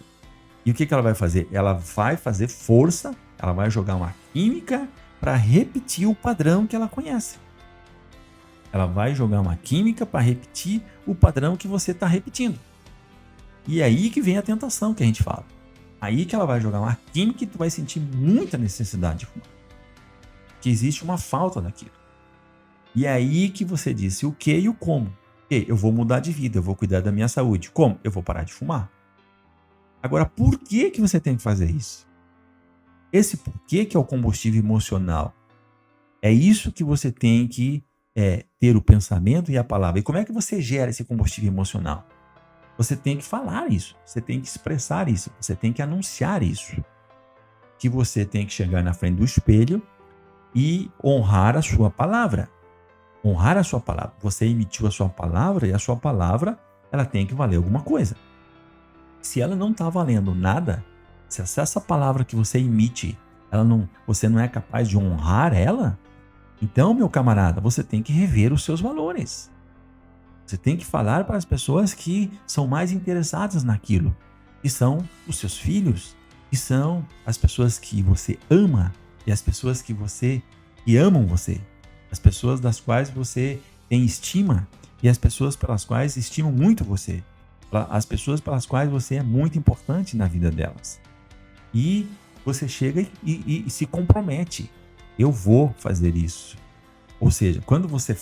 E o que ela vai fazer? Ela vai fazer força, ela vai jogar uma química para repetir o padrão que ela conhece. Ela vai jogar uma química para repetir o padrão que você está repetindo. E é aí que vem a tentação que a gente fala. Aí que ela vai jogar uma química e tu vai sentir muita necessidade de fumar. Que existe uma falta daquilo. E é aí que você disse o que e o como. E eu vou mudar de vida, eu vou cuidar da minha saúde. Como? Eu vou parar de fumar. Agora, por que que você tem que fazer isso? Esse porquê que é o combustível emocional. É isso que você tem que ter o pensamento e a palavra. E como é que você gera esse combustível emocional? Você tem que falar isso, você tem que expressar isso, você tem que anunciar isso. Que você tem que chegar na frente do espelho e honrar a sua palavra. Honrar a sua palavra. Você emitiu a sua palavra e a sua palavra ela tem que valer alguma coisa. Se ela não está valendo nada, se essa palavra que você emite, você não é capaz de honrar ela, então, meu camarada, você tem que rever os seus valores. Você tem que falar para as pessoas que são mais interessadas naquilo, que são os seus filhos, que são as pessoas que você ama e as pessoas que amam você, as pessoas das quais você tem estima e as pessoas pelas quais estimam muito você, as pessoas pelas quais você é muito importante na vida delas. E você chega e se compromete. Eu vou fazer isso. Ou seja, quando você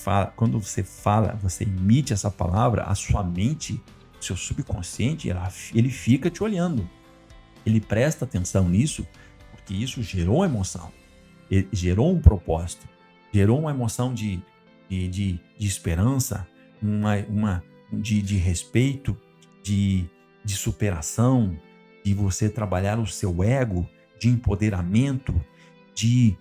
fala, você emite essa palavra, a sua mente, o seu subconsciente, ele fica te olhando. Ele presta atenção nisso, porque isso gerou emoção, gerou um propósito, gerou uma emoção de esperança, de respeito, de superação, de você trabalhar o seu ego, de empoderamento, de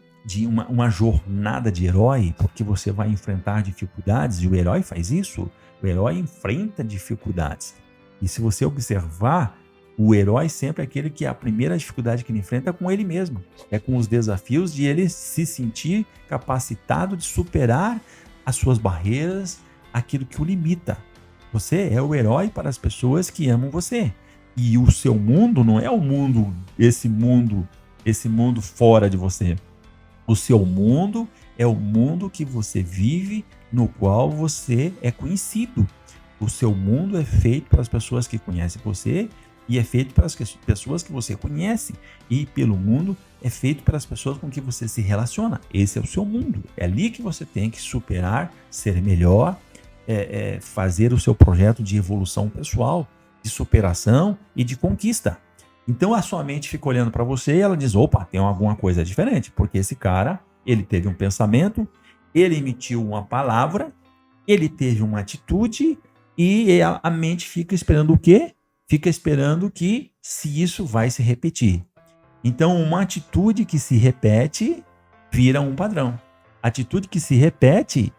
uma jornada de herói, porque você vai enfrentar dificuldades, e o herói faz isso, o herói enfrenta dificuldades. E se você observar, o herói sempre é aquele que a primeira dificuldade que ele enfrenta é com ele mesmo, é com os desafios de ele se sentir capacitado de superar as suas barreiras, aquilo que o limita. Você é o herói para as pessoas que amam você. E o seu mundo não é o mundo, esse mundo fora de você. O seu mundo é o mundo que você vive, no qual você é conhecido. O seu mundo é feito pelas pessoas que conhecem você e é feito pelas pessoas que você conhece. E pelo mundo é feito pelas pessoas com que você se relaciona. Esse é o seu mundo. É ali que você tem que superar, ser melhor, fazer o seu projeto de evolução pessoal, de superação e de conquista. Então a sua mente fica olhando para você e ela diz, opa, tem alguma coisa diferente, porque esse cara, ele teve um pensamento, ele emitiu uma palavra, ele teve uma atitude e a mente fica esperando o quê? Fica esperando que se isso vai se repetir. Então uma atitude que se repete vira um padrão. Atitude que se repete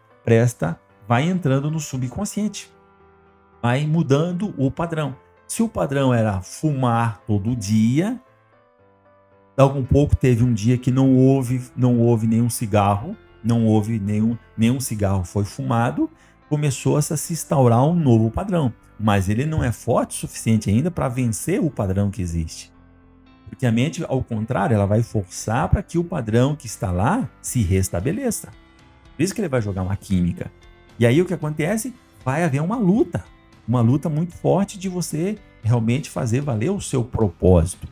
vai entrando no subconsciente, vai mudando o padrão. Se o padrão era fumar todo dia, daqui um pouco teve um dia que não houve nenhum cigarro, não houve nenhum cigarro foi fumado, começou a se instaurar um novo padrão. Mas ele não é forte o suficiente ainda para vencer o padrão que existe. Porque a mente, ao contrário, ela vai forçar para que o padrão que está lá se restabeleça. Por isso que ele vai jogar uma química. E aí o que acontece? Vai haver uma luta muito forte de você realmente fazer valer o seu propósito.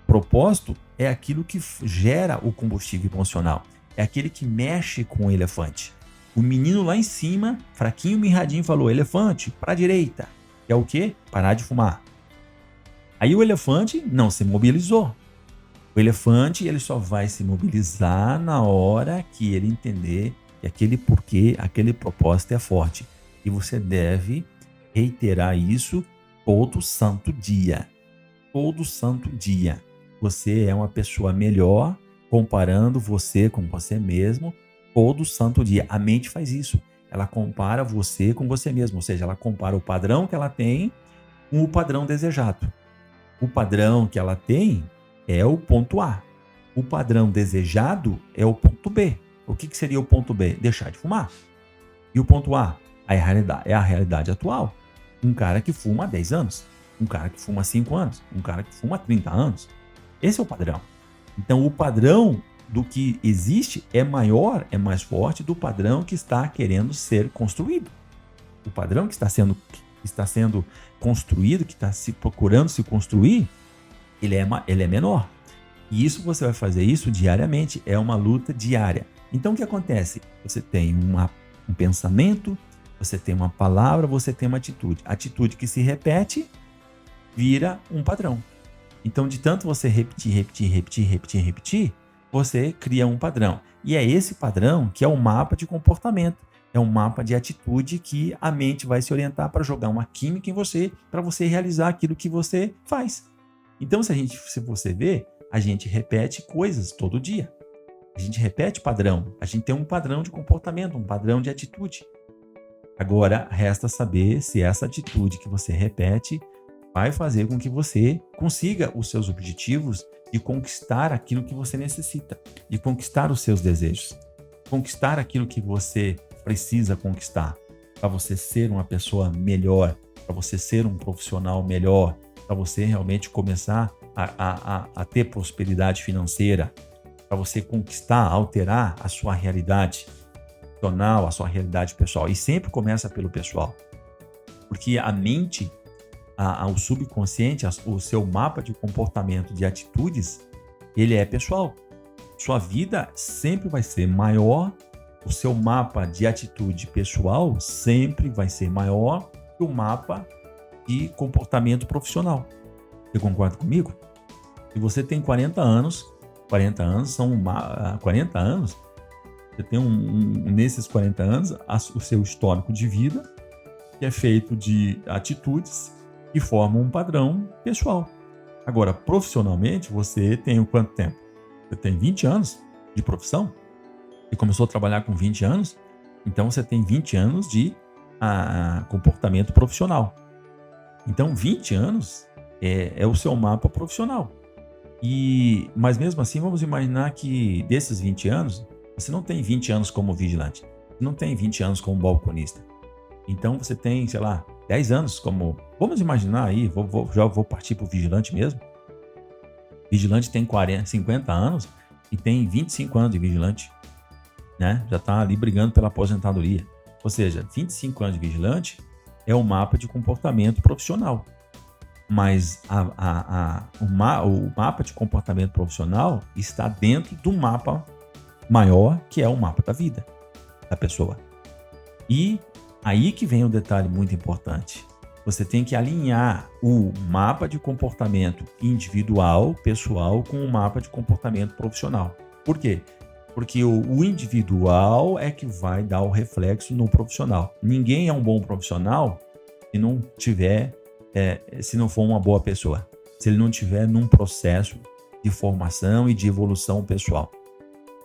Propósito é aquilo que gera o combustível emocional, é aquele que mexe com o elefante. O menino lá em cima, fraquinho, mirradinho, falou, elefante, para a direita. Que é o quê? Parar de fumar. Aí o elefante não se mobilizou. O elefante ele só vai se mobilizar na hora que ele entender que aquele porquê, aquele propósito é forte. E você deve reiterar isso todo santo dia. Todo santo dia. Você é uma pessoa melhor comparando você com você mesmo todo santo dia. A mente faz isso. Ela compara você com você mesmo. Ou seja, ela compara o padrão que ela tem com o padrão desejado. O padrão que ela tem é o ponto A. O padrão desejado é o ponto B. O que seria o ponto B? Deixar de fumar. E o ponto A? É a realidade atual. Um cara que fuma há 10 anos. Um cara que fuma há 5 anos. Um cara que fuma há 30 anos. Esse é o padrão. Então, o padrão do que existe é maior, é mais forte do padrão que está querendo ser construído. O padrão que está sendo construído, que está procurando se construir, ele é menor. E isso você vai fazer isso diariamente, é uma luta diária. Então o que acontece? Você tem um pensamento, você tem uma palavra, você tem uma atitude. A atitude que se repete vira um padrão. Então, de tanto você repetir, você cria um padrão. E é esse padrão que é o mapa de comportamento. É um mapa de atitude que a mente vai se orientar para jogar uma química em você, para você realizar aquilo que você faz. Então, se você ver, a gente repete coisas todo dia. A gente repete padrão. A gente tem um padrão de comportamento, um padrão de atitude. Agora, resta saber se essa atitude que você repete vai fazer com que você consiga os seus objetivos de conquistar aquilo que você necessita, de conquistar os seus desejos, conquistar aquilo que você precisa conquistar, para você ser uma pessoa melhor, para você ser um profissional melhor, para você realmente começar a ter prosperidade financeira, para você conquistar, alterar a sua realidade profissional, a sua realidade pessoal. E sempre começa pelo pessoal, porque a mente, o subconsciente, o seu mapa de comportamento, de atitudes, ele é pessoal. Sua vida sempre vai ser maior, o seu mapa de atitude pessoal sempre vai ser maior que o mapa de comportamento profissional. Você concorda comigo? Se você tem 40 anos, 40 anos, você tem nesses 40 anos o seu histórico de vida, que é feito de atitudes que formam um padrão pessoal. Agora, profissionalmente, você tem quanto tempo? Você tem 20 anos de profissão? Você começou a trabalhar com 20 anos? Então, você tem 20 anos de comportamento profissional. Então, 20 anos é o seu mapa profissional. Mas mesmo assim, vamos imaginar que desses 20 anos, você não tem 20 anos como vigilante. Você não tem 20 anos como balconista. Então, você tem, sei lá, 10 anos como... Vamos imaginar aí, já vou partir para o vigilante mesmo. Vigilante tem 50 anos e tem 25 anos de vigilante, né? Já está ali brigando pela aposentadoria. Ou seja, 25 anos de vigilante é o mapa de comportamento profissional. Mas o mapa de comportamento profissional está dentro do mapa maior, que é o mapa da vida da pessoa. E aí que vem um detalhe muito importante. Você tem que alinhar o mapa de comportamento individual, pessoal, com o mapa de comportamento profissional. Por quê? Porque o individual é que vai dar o reflexo no profissional. Ninguém é um bom profissional se não tiver, se não for uma boa pessoa. Se ele não tiver num processo de formação e de evolução pessoal.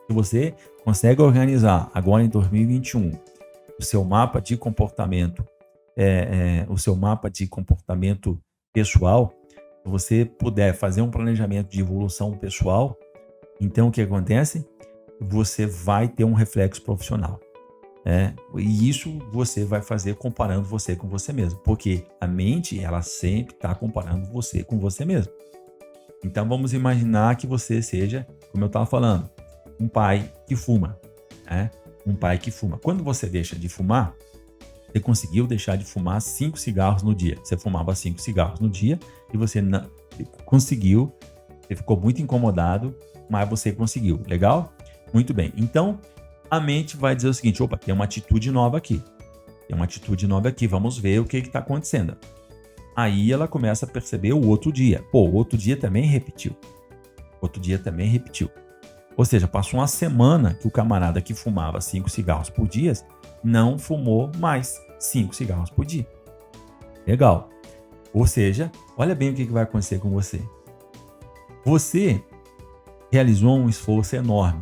Se você consegue organizar agora em 2021 o seu mapa de comportamento, o seu mapa de comportamento pessoal, se você puder fazer um planejamento de evolução pessoal, então o que acontece? Você vai ter um reflexo profissional. E isso você vai fazer comparando você com você mesmo, porque a mente, ela sempre está comparando você com você mesmo. Então vamos imaginar que você seja, como eu estava falando, um pai que fuma, um pai que fuma. Quando você deixa de fumar, você conseguiu deixar de fumar 5 cigarros no dia. Você fumava 5 cigarros no dia e você não conseguiu, você ficou muito incomodado, mas você conseguiu. Legal? Muito bem. Então, a mente vai dizer o seguinte: opa, tem uma atitude nova aqui. Tem uma atitude nova aqui, vamos ver o que está acontecendo. Aí ela começa a perceber o outro dia. Pô, o outro dia também repetiu. Outro dia também repetiu. Ou seja, passou uma semana que o camarada que fumava 5 cigarros por dia não fumou mais 5 cigarros por dia. Legal. Ou seja, olha bem o que vai acontecer com você. Você realizou um esforço enorme.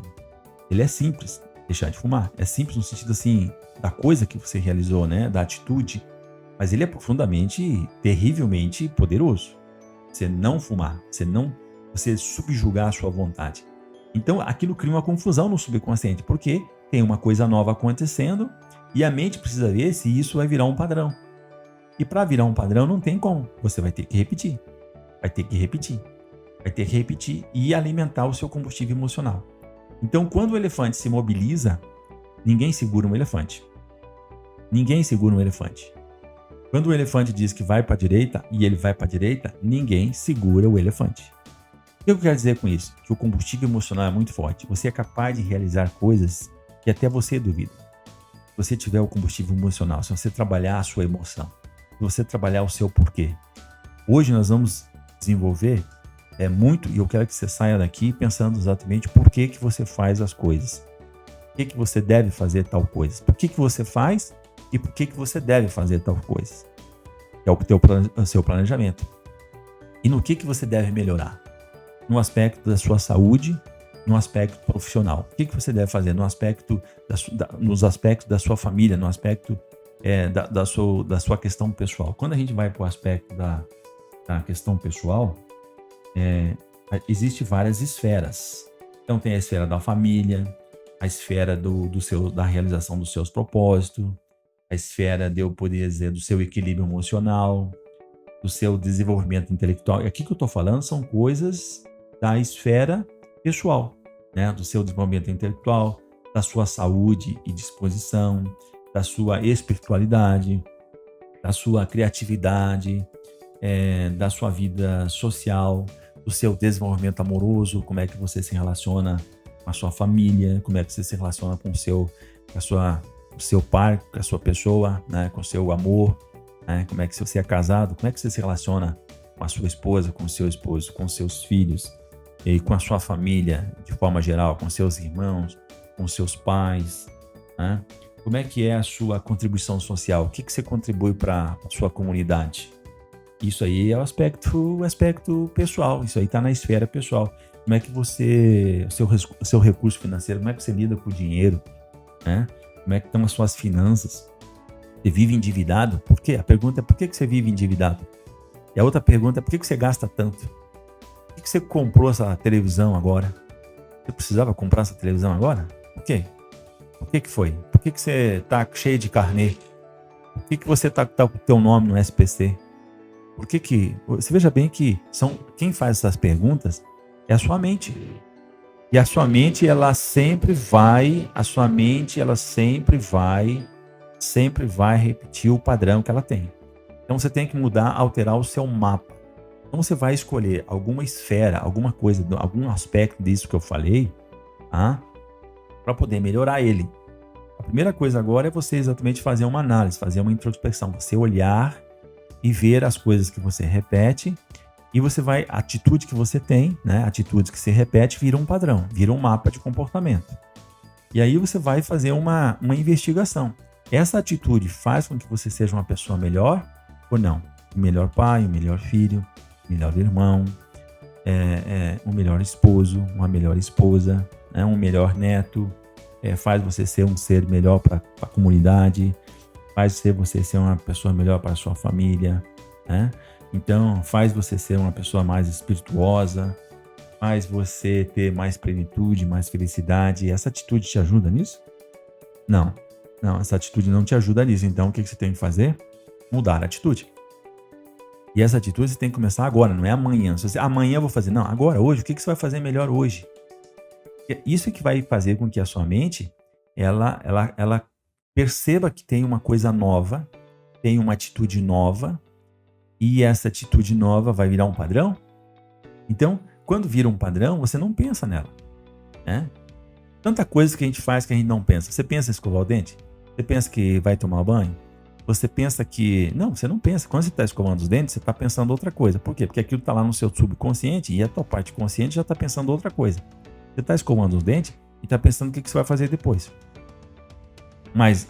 Ele é simples, deixar de fumar. É simples no sentido assim, da coisa que você realizou, né? Da atitude. Mas ele é profundamente, terrivelmente poderoso. Você não fumar, você subjugar a sua vontade. Então, aquilo cria uma confusão no subconsciente, porque tem uma coisa nova acontecendo e a mente precisa ver se isso vai virar um padrão. E para virar um padrão não tem como. Você vai ter que repetir. Vai ter que repetir. Vai ter que repetir e alimentar o seu combustível emocional. Então, quando o elefante se mobiliza, ninguém segura um elefante. Ninguém segura um elefante. Quando o elefante diz que vai para a direita e ele vai para a direita, ninguém segura o elefante. O que eu quero dizer com isso? Que o combustível emocional é muito forte. Você é capaz de realizar coisas que até você duvida. Se você tiver o combustível emocional, se você trabalhar a sua emoção, se você trabalhar o seu porquê. Hoje nós vamos desenvolver muito, e eu quero que você saia daqui pensando exatamente por que que você faz as coisas. Por que que você deve fazer tal coisa? Por que que você faz e por que que você deve fazer tal coisa? É o seu planejamento. E no que você deve melhorar? No aspecto da sua saúde, no aspecto profissional. O que você deve fazer no aspecto nos aspectos da sua família, no aspecto da sua questão pessoal. Quando a gente vai para o aspecto da questão pessoal, existe várias esferas. Então tem a esfera da família, a esfera da realização dos seus propósitos, a esfera, eu poderia dizer, do seu equilíbrio emocional, do seu desenvolvimento intelectual. E aqui que eu estou falando são coisas da esfera pessoal, né? Do seu desenvolvimento intelectual, da sua saúde e disposição, da sua espiritualidade, da sua criatividade, da sua vida social, do seu desenvolvimento amoroso, como é que você se relaciona com a sua família, como é que você se relaciona com o seu par, com a sua pessoa, né? Com o seu amor, né? Como é que, se você é casado, como é que você se relaciona com a sua esposa, com o seu esposo, com os seus filhos e com a sua família de forma geral, com seus irmãos, com seus pais, né? Como é que é a sua contribuição social? O que você contribui para a sua comunidade? Isso aí é o aspecto pessoal, isso aí está na esfera pessoal. Como é que você, o seu recurso financeiro, como é que você lida com o dinheiro, né? Como é que estão as suas finanças? Você vive endividado? Por quê? A pergunta é por que você vive endividado? E a outra pergunta é por que você gasta tanto? Por que você comprou essa televisão agora? Você precisava comprar essa televisão agora? Por quê? Por que foi? Por que você está cheio de carnê? Por que você está com o teu nome no SPC? Por que você veja bem que quem faz essas perguntas é a sua mente. E a sua mente, ela sempre vai repetir o padrão que ela tem. Então você tem que mudar, alterar o seu mapa. Então você vai escolher alguma esfera, alguma coisa, algum aspecto disso que eu falei, para poder melhorar ele. A primeira coisa agora é você exatamente fazer uma análise, fazer uma introspecção, você olhar e ver as coisas que você repete, e a atitude que você tem, né? Atitudes que se repete, vira um padrão, vira um mapa de comportamento. E aí você vai fazer uma investigação. Essa atitude faz com que você seja uma pessoa melhor ou não? O melhor pai, o melhor filho, o melhor irmão, um melhor esposo, uma melhor esposa, um melhor neto, faz você ser um ser melhor para a comunidade, faz você ser uma pessoa melhor para a sua família, né? Então, faz você ser uma pessoa mais espirituosa, faz você ter mais plenitude, mais felicidade. Essa atitude te ajuda nisso? Não, essa atitude não te ajuda nisso. Então, o que você tem que fazer? Mudar a atitude. E essa atitude você tem que começar agora, não é amanhã. Se você, amanhã eu vou fazer. Não, agora, hoje. O que você vai fazer melhor hoje? Isso é que vai fazer com que a sua mente, ela perceba que tem uma coisa nova, tem uma atitude nova, e essa atitude nova vai virar um padrão. Então, quando vira um padrão, você não pensa nela, né? Tanta coisa que a gente faz que a gente não pensa. Você pensa em escovar o dente? Você pensa que vai tomar banho? Você pensa que... Não, você não pensa. Quando você está escovando os dentes, você está pensando outra coisa. Por quê? Porque aquilo está lá no seu subconsciente e a tua parte consciente já está pensando outra coisa. Você está escovando os dentes e está pensando o que você vai fazer depois. Mas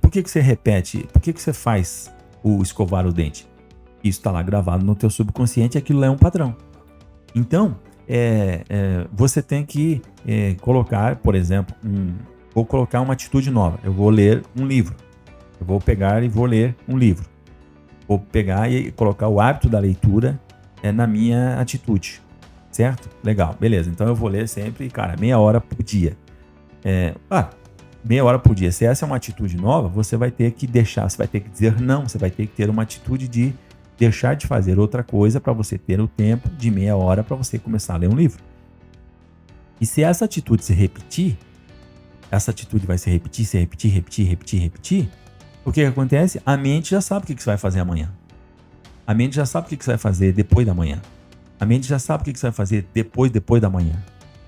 por que você repete? Por que você faz o escovar o dente? Isso está lá gravado no teu subconsciente e aquilo é um padrão. Então, você tem que colocar, por exemplo, vou colocar uma atitude nova. Eu vou ler um livro. Eu vou pegar e vou ler um livro. Vou pegar e colocar o hábito da leitura na minha atitude. Certo? Legal, beleza. Então eu vou ler sempre, cara, meia hora por dia. Meia hora por dia. Se essa é uma atitude nova, você vai ter que deixar, você vai ter que dizer não, você vai ter que ter uma atitude de deixar de fazer outra coisa para você ter o tempo de meia hora para você começar a ler um livro. E se essa atitude se repetir, essa atitude vai se repetir, o que acontece? A mente já sabe o que você vai fazer amanhã. A mente já sabe o que você vai fazer depois da manhã. A mente já sabe o que você vai fazer depois da manhã.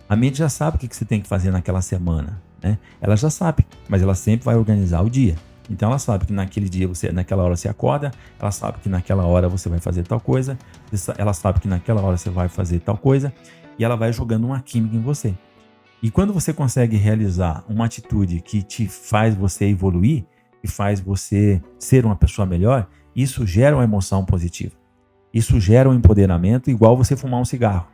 A mente já sabe o que você tem que fazer naquela semana, né? Ela já sabe, mas ela sempre vai organizar o dia. Então ela sabe que naquele dia, naquela hora você acorda, ela sabe que naquela hora você vai fazer tal coisa, ela sabe que naquela hora você vai fazer tal coisa, e ela vai jogando uma química em você. E quando você consegue realizar uma atitude que te faz você evoluir, que faz você ser uma pessoa melhor, isso gera uma emoção positiva. Isso gera um empoderamento igual você fumar um cigarro.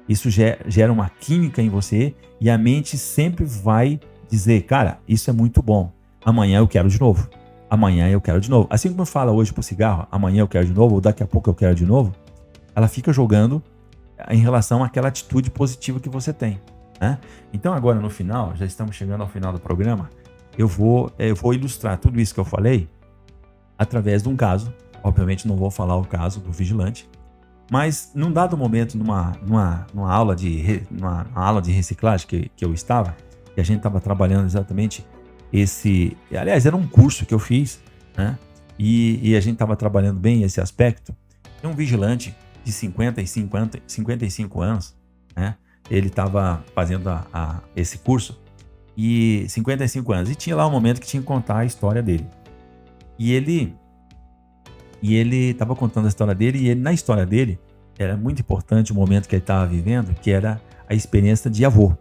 Isso gera uma química em você e a mente sempre vai dizer, cara, isso é muito bom. Amanhã eu quero de novo. Amanhã eu quero de novo. Assim como fala hoje pro cigarro, amanhã eu quero de novo, ou daqui a pouco eu quero de novo, ela fica jogando em relação àquela atitude positiva que você tem, né? Então agora no final, já estamos chegando ao final do programa, eu vou ilustrar tudo isso que eu falei através de um caso. Obviamente não vou falar o caso do vigilante, mas num dado momento, numa aula de reciclagem que eu estava, e a gente estava trabalhando exatamente aliás, era um curso que eu fiz, né? E a gente estava trabalhando bem esse aspecto. Tem um vigilante de 55 anos, né? Ele estava fazendo esse curso, e 55 anos, e tinha lá um momento que tinha que contar a história dele. E ele estava contando a história dele, e na história dele era muito importante o momento que ele estava vivendo, que era a experiência de avô,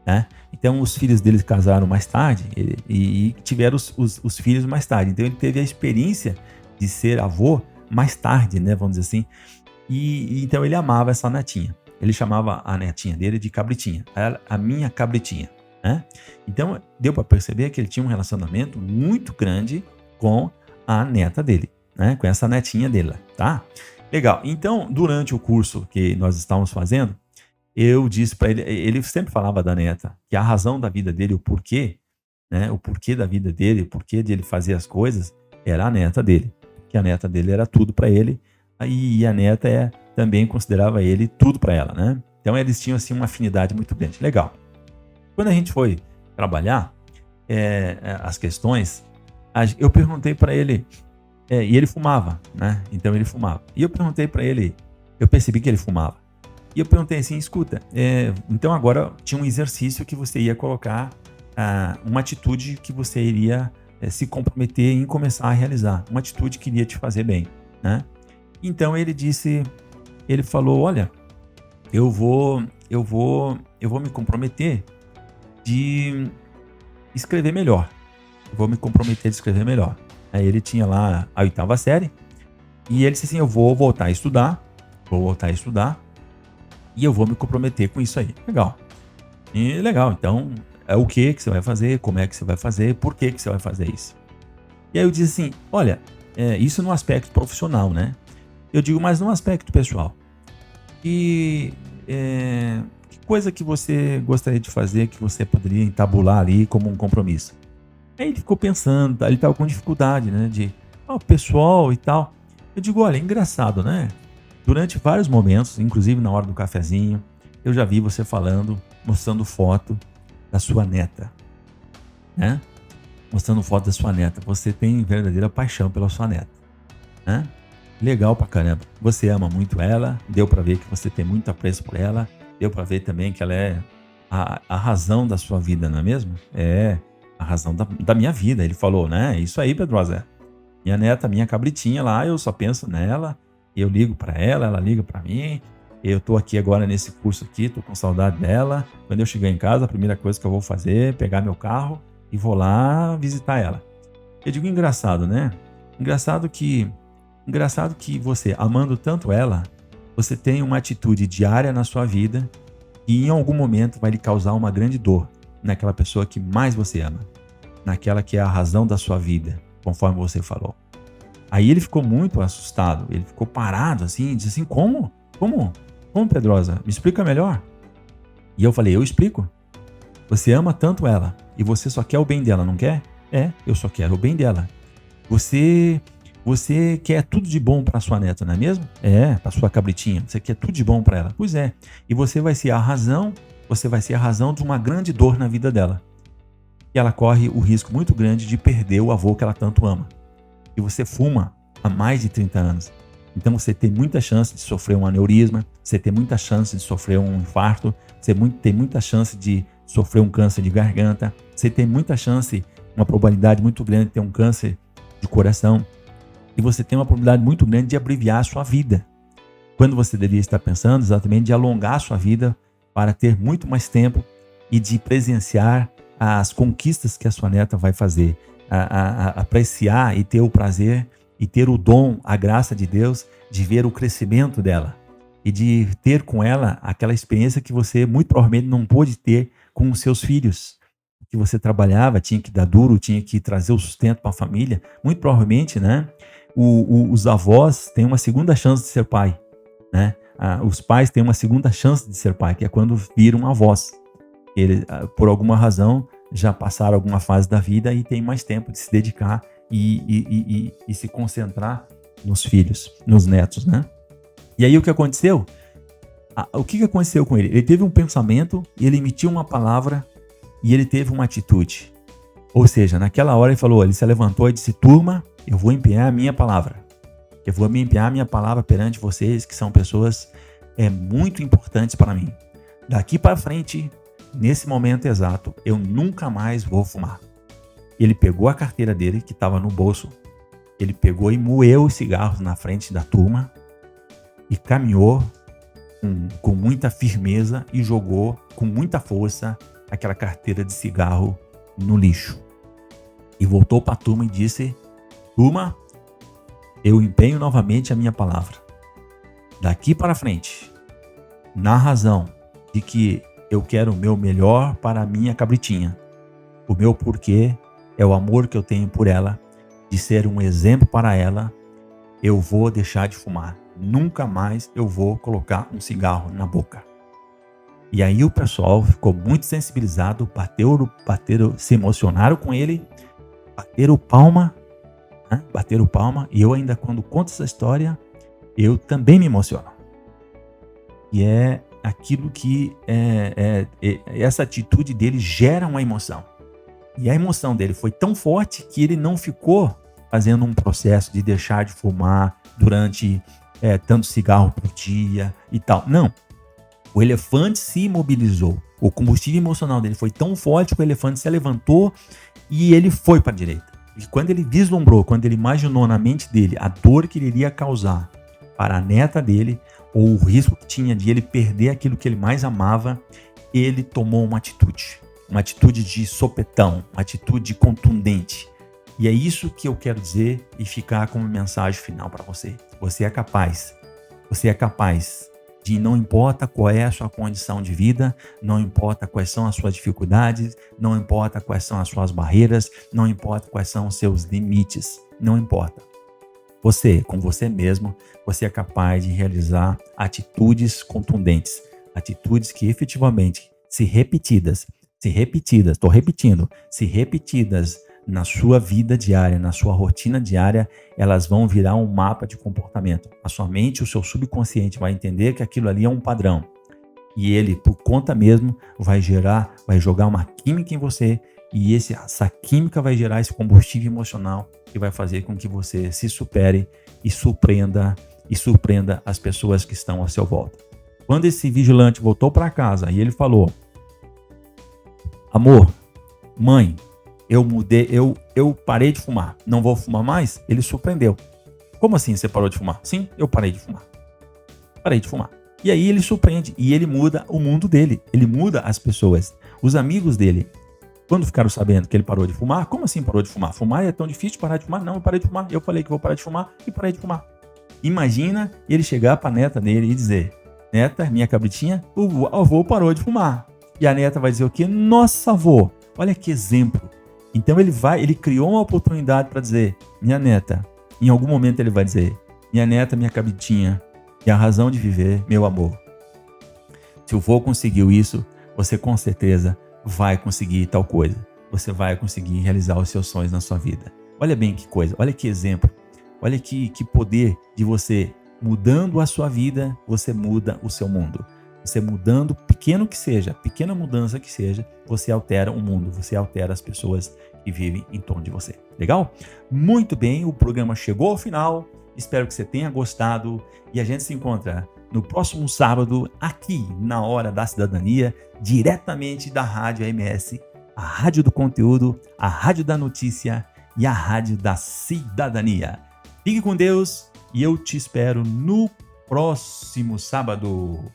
né? Então os filhos dele casaram mais tarde e tiveram os filhos mais tarde. Então ele teve a experiência de ser avô mais tarde, né? Vamos dizer assim. E então ele amava essa netinha. Ele chamava a netinha dele de cabritinha, a minha cabritinha, né? Então deu para perceber que ele tinha um relacionamento muito grande com a neta dele, né? Com essa netinha dele, tá? Legal. Então, durante o curso que nós estávamos fazendo, eu disse para ele sempre falava da neta, que a razão da vida dele, o porquê, né? O porquê da vida dele, o porquê de ele fazer as coisas, era a neta dele. Que a neta dele era tudo para ele, e a neta também considerava ele tudo para ela, né? Então eles tinham assim uma afinidade muito grande. Legal. Quando a gente foi trabalhar as questões, eu perguntei para ele, e ele fumava, né? Então ele fumava. E eu perguntei para ele, eu percebi que ele fumava. E eu perguntei assim, escuta, então agora tinha um exercício que você ia colocar, uma atitude que você iria se comprometer em começar a realizar, uma atitude que iria te fazer bem, né? Então ele falou, olha, eu vou me comprometer de escrever melhor. Eu vou me comprometer de escrever melhor. Aí ele tinha lá a 8ª série, e ele disse assim, eu vou voltar a estudar, e eu vou me comprometer com isso aí. Legal. E legal, então, o que você vai fazer, como é que você vai fazer, por que você vai fazer isso? E aí eu disse assim, olha, isso no aspecto profissional, né? Eu digo, mas no aspecto pessoal. Que coisa que você gostaria de fazer, que você poderia entabular ali como um compromisso? Aí ele ficou pensando, ele estava com dificuldade, né? Pessoal e tal. Eu digo, olha, engraçado, né? Durante vários momentos, inclusive na hora do cafezinho, eu já vi você falando, mostrando foto da sua neta, né? Mostrando foto da sua neta. Você tem verdadeira paixão pela sua neta, né? Legal pra caramba. Você ama muito ela, deu pra ver que você tem muito apreço por ela, deu pra ver também que ela é a razão da sua vida, não é mesmo? É a razão da minha vida. Ele falou, né? Isso aí, Pedrosa. Minha neta, minha cabritinha lá, eu só penso nela, eu ligo pra ela, ela liga pra mim. Eu tô aqui agora nesse curso aqui, tô com saudade dela. Quando eu chegar em casa, a primeira coisa que eu vou fazer é pegar meu carro e vou lá visitar ela. Eu digo, engraçado, né? Engraçado que você, amando tanto ela, você tem uma atitude diária na sua vida que em algum momento vai lhe causar uma grande dor naquela pessoa que mais você ama, naquela que é a razão da sua vida, conforme você falou. Aí ele ficou muito assustado, ele ficou parado assim, disse assim, como, Pedrosa? Me explica melhor. E eu falei, eu explico. Você ama tanto ela e você só quer o bem dela, não quer? Eu só quero o bem dela. Você quer tudo de bom para sua neta, não é mesmo? Para sua cabritinha. Você quer tudo de bom para ela. Pois é. E você vai ser a razão de uma grande dor na vida dela. E ela corre o risco muito grande de perder o avô que ela tanto ama. E você fuma há mais de 30 anos. Então você tem muita chance de sofrer um aneurisma, você tem muita chance de sofrer um infarto, você tem muita chance de sofrer um câncer de garganta, você tem muita chance, uma probabilidade muito grande de ter um câncer de coração, e você tem uma probabilidade muito grande de abreviar a sua vida, quando você deveria estar pensando exatamente de alongar a sua vida para ter muito mais tempo e de presenciar as conquistas que a sua neta vai fazer, apreciar e ter o prazer e ter o dom, a graça de Deus de ver o crescimento dela e de ter com ela aquela experiência que você muito provavelmente não pôde ter com os seus filhos, que você trabalhava, tinha que dar duro, tinha que trazer o sustento para a família. Muito provavelmente, né, os avós têm uma segunda chance de ser pai, né? Os pais têm uma segunda chance de ser pai, que é quando viram avós. Eles, por alguma razão, já passaram alguma fase da vida e tem mais tempo de se dedicar e se concentrar nos filhos, nos netos, né? E aí o que aconteceu? O que aconteceu com ele? Ele teve um pensamento, ele emitiu uma palavra e ele teve uma atitude. Ou seja, naquela hora ele se levantou e disse: turma, eu vou empenhar a minha palavra. Eu vou empenhar a minha palavra perante vocês, que são pessoas muito importantes para mim. Daqui para frente, nesse momento exato, eu nunca mais vou fumar. Ele pegou a carteira dele, que estava no bolso, ele pegou e moeu os cigarros na frente da turma e caminhou com muita firmeza e jogou com muita força aquela carteira de cigarro no lixo. E voltou para a turma e disse: turma, eu empenho novamente a minha palavra. Daqui para frente, na razão de que eu quero o meu melhor para a minha cabritinha. O meu porquê é o amor que eu tenho por ela, de ser um exemplo para ela, eu vou deixar de fumar. Nunca mais eu vou colocar um cigarro na boca. E aí o pessoal ficou muito sensibilizado, se emocionaram com ele, bateram palma, e eu ainda, quando conto essa história, eu também me emociono. E é aquilo que essa atitude dele gera uma emoção. E a emoção dele foi tão forte que ele não ficou fazendo um processo de deixar de fumar durante tanto cigarro por dia e tal. Não. O elefante se mobilizou. O combustível emocional dele foi tão forte que o elefante se levantou e ele foi para a direita. E quando ele vislumbrou, quando ele imaginou na mente dele a dor que ele iria causar para a neta dele, ou o risco que tinha de ele perder aquilo que ele mais amava, ele tomou uma atitude de sopetão, uma atitude contundente. E é isso que eu quero dizer e ficar como mensagem final para você. Você é capaz de, não importa qual é a sua condição de vida, não importa quais são as suas dificuldades, não importa quais são as suas barreiras, não importa quais são os seus limites, não importa. Você, com você mesmo, você é capaz de realizar atitudes contundentes, atitudes que efetivamente, se repetidas na sua vida diária, na sua rotina diária, elas vão virar um mapa de comportamento. A sua mente, o seu subconsciente vai entender que aquilo ali é um padrão. E ele, por conta mesmo, vai jogar uma química em você, e essa química vai gerar esse combustível emocional que vai fazer com que você se supere e surpreenda as pessoas que estão à sua volta. Quando esse vigilante voltou para casa e ele falou: amor, mãe, eu mudei, eu parei de fumar, não vou fumar mais, ele surpreendeu. Como assim você parou de fumar? Sim, eu parei de fumar. Parei de fumar. E aí ele surpreende e ele muda o mundo dele, ele muda as pessoas, os amigos dele. Quando ficaram sabendo que ele parou de fumar, como assim parou de fumar? Fumar é tão difícil parar de fumar? Não, eu parei de fumar. Eu falei que vou parar de fumar e parei de fumar. Imagina ele chegar para a neta dele e dizer: neta, minha cabritinha, o avô parou de fumar. E a neta vai dizer o quê? Nossa, avô, olha que exemplo. Então ele criou uma oportunidade para dizer: minha neta, em algum momento ele vai dizer: minha neta, minha cabritinha, e a razão de viver, meu amor. Se o vô conseguiu isso, você com certeza vai conseguir tal coisa. Você vai conseguir realizar os seus sonhos na sua vida. Olha bem que coisa, olha que exemplo. Olha que poder de você mudando a sua vida, você muda o seu mundo. Você mudando, pequeno que seja, pequena mudança que seja, você altera o mundo, você altera as pessoas que vivem em torno de você. Legal? Muito bem, o programa chegou ao final. Espero que você tenha gostado e a gente se encontra no próximo sábado aqui na Hora da Cidadania, diretamente da Rádio AMS, a Rádio do Conteúdo, a Rádio da Notícia e a Rádio da Cidadania. Fique com Deus e eu te espero no próximo sábado.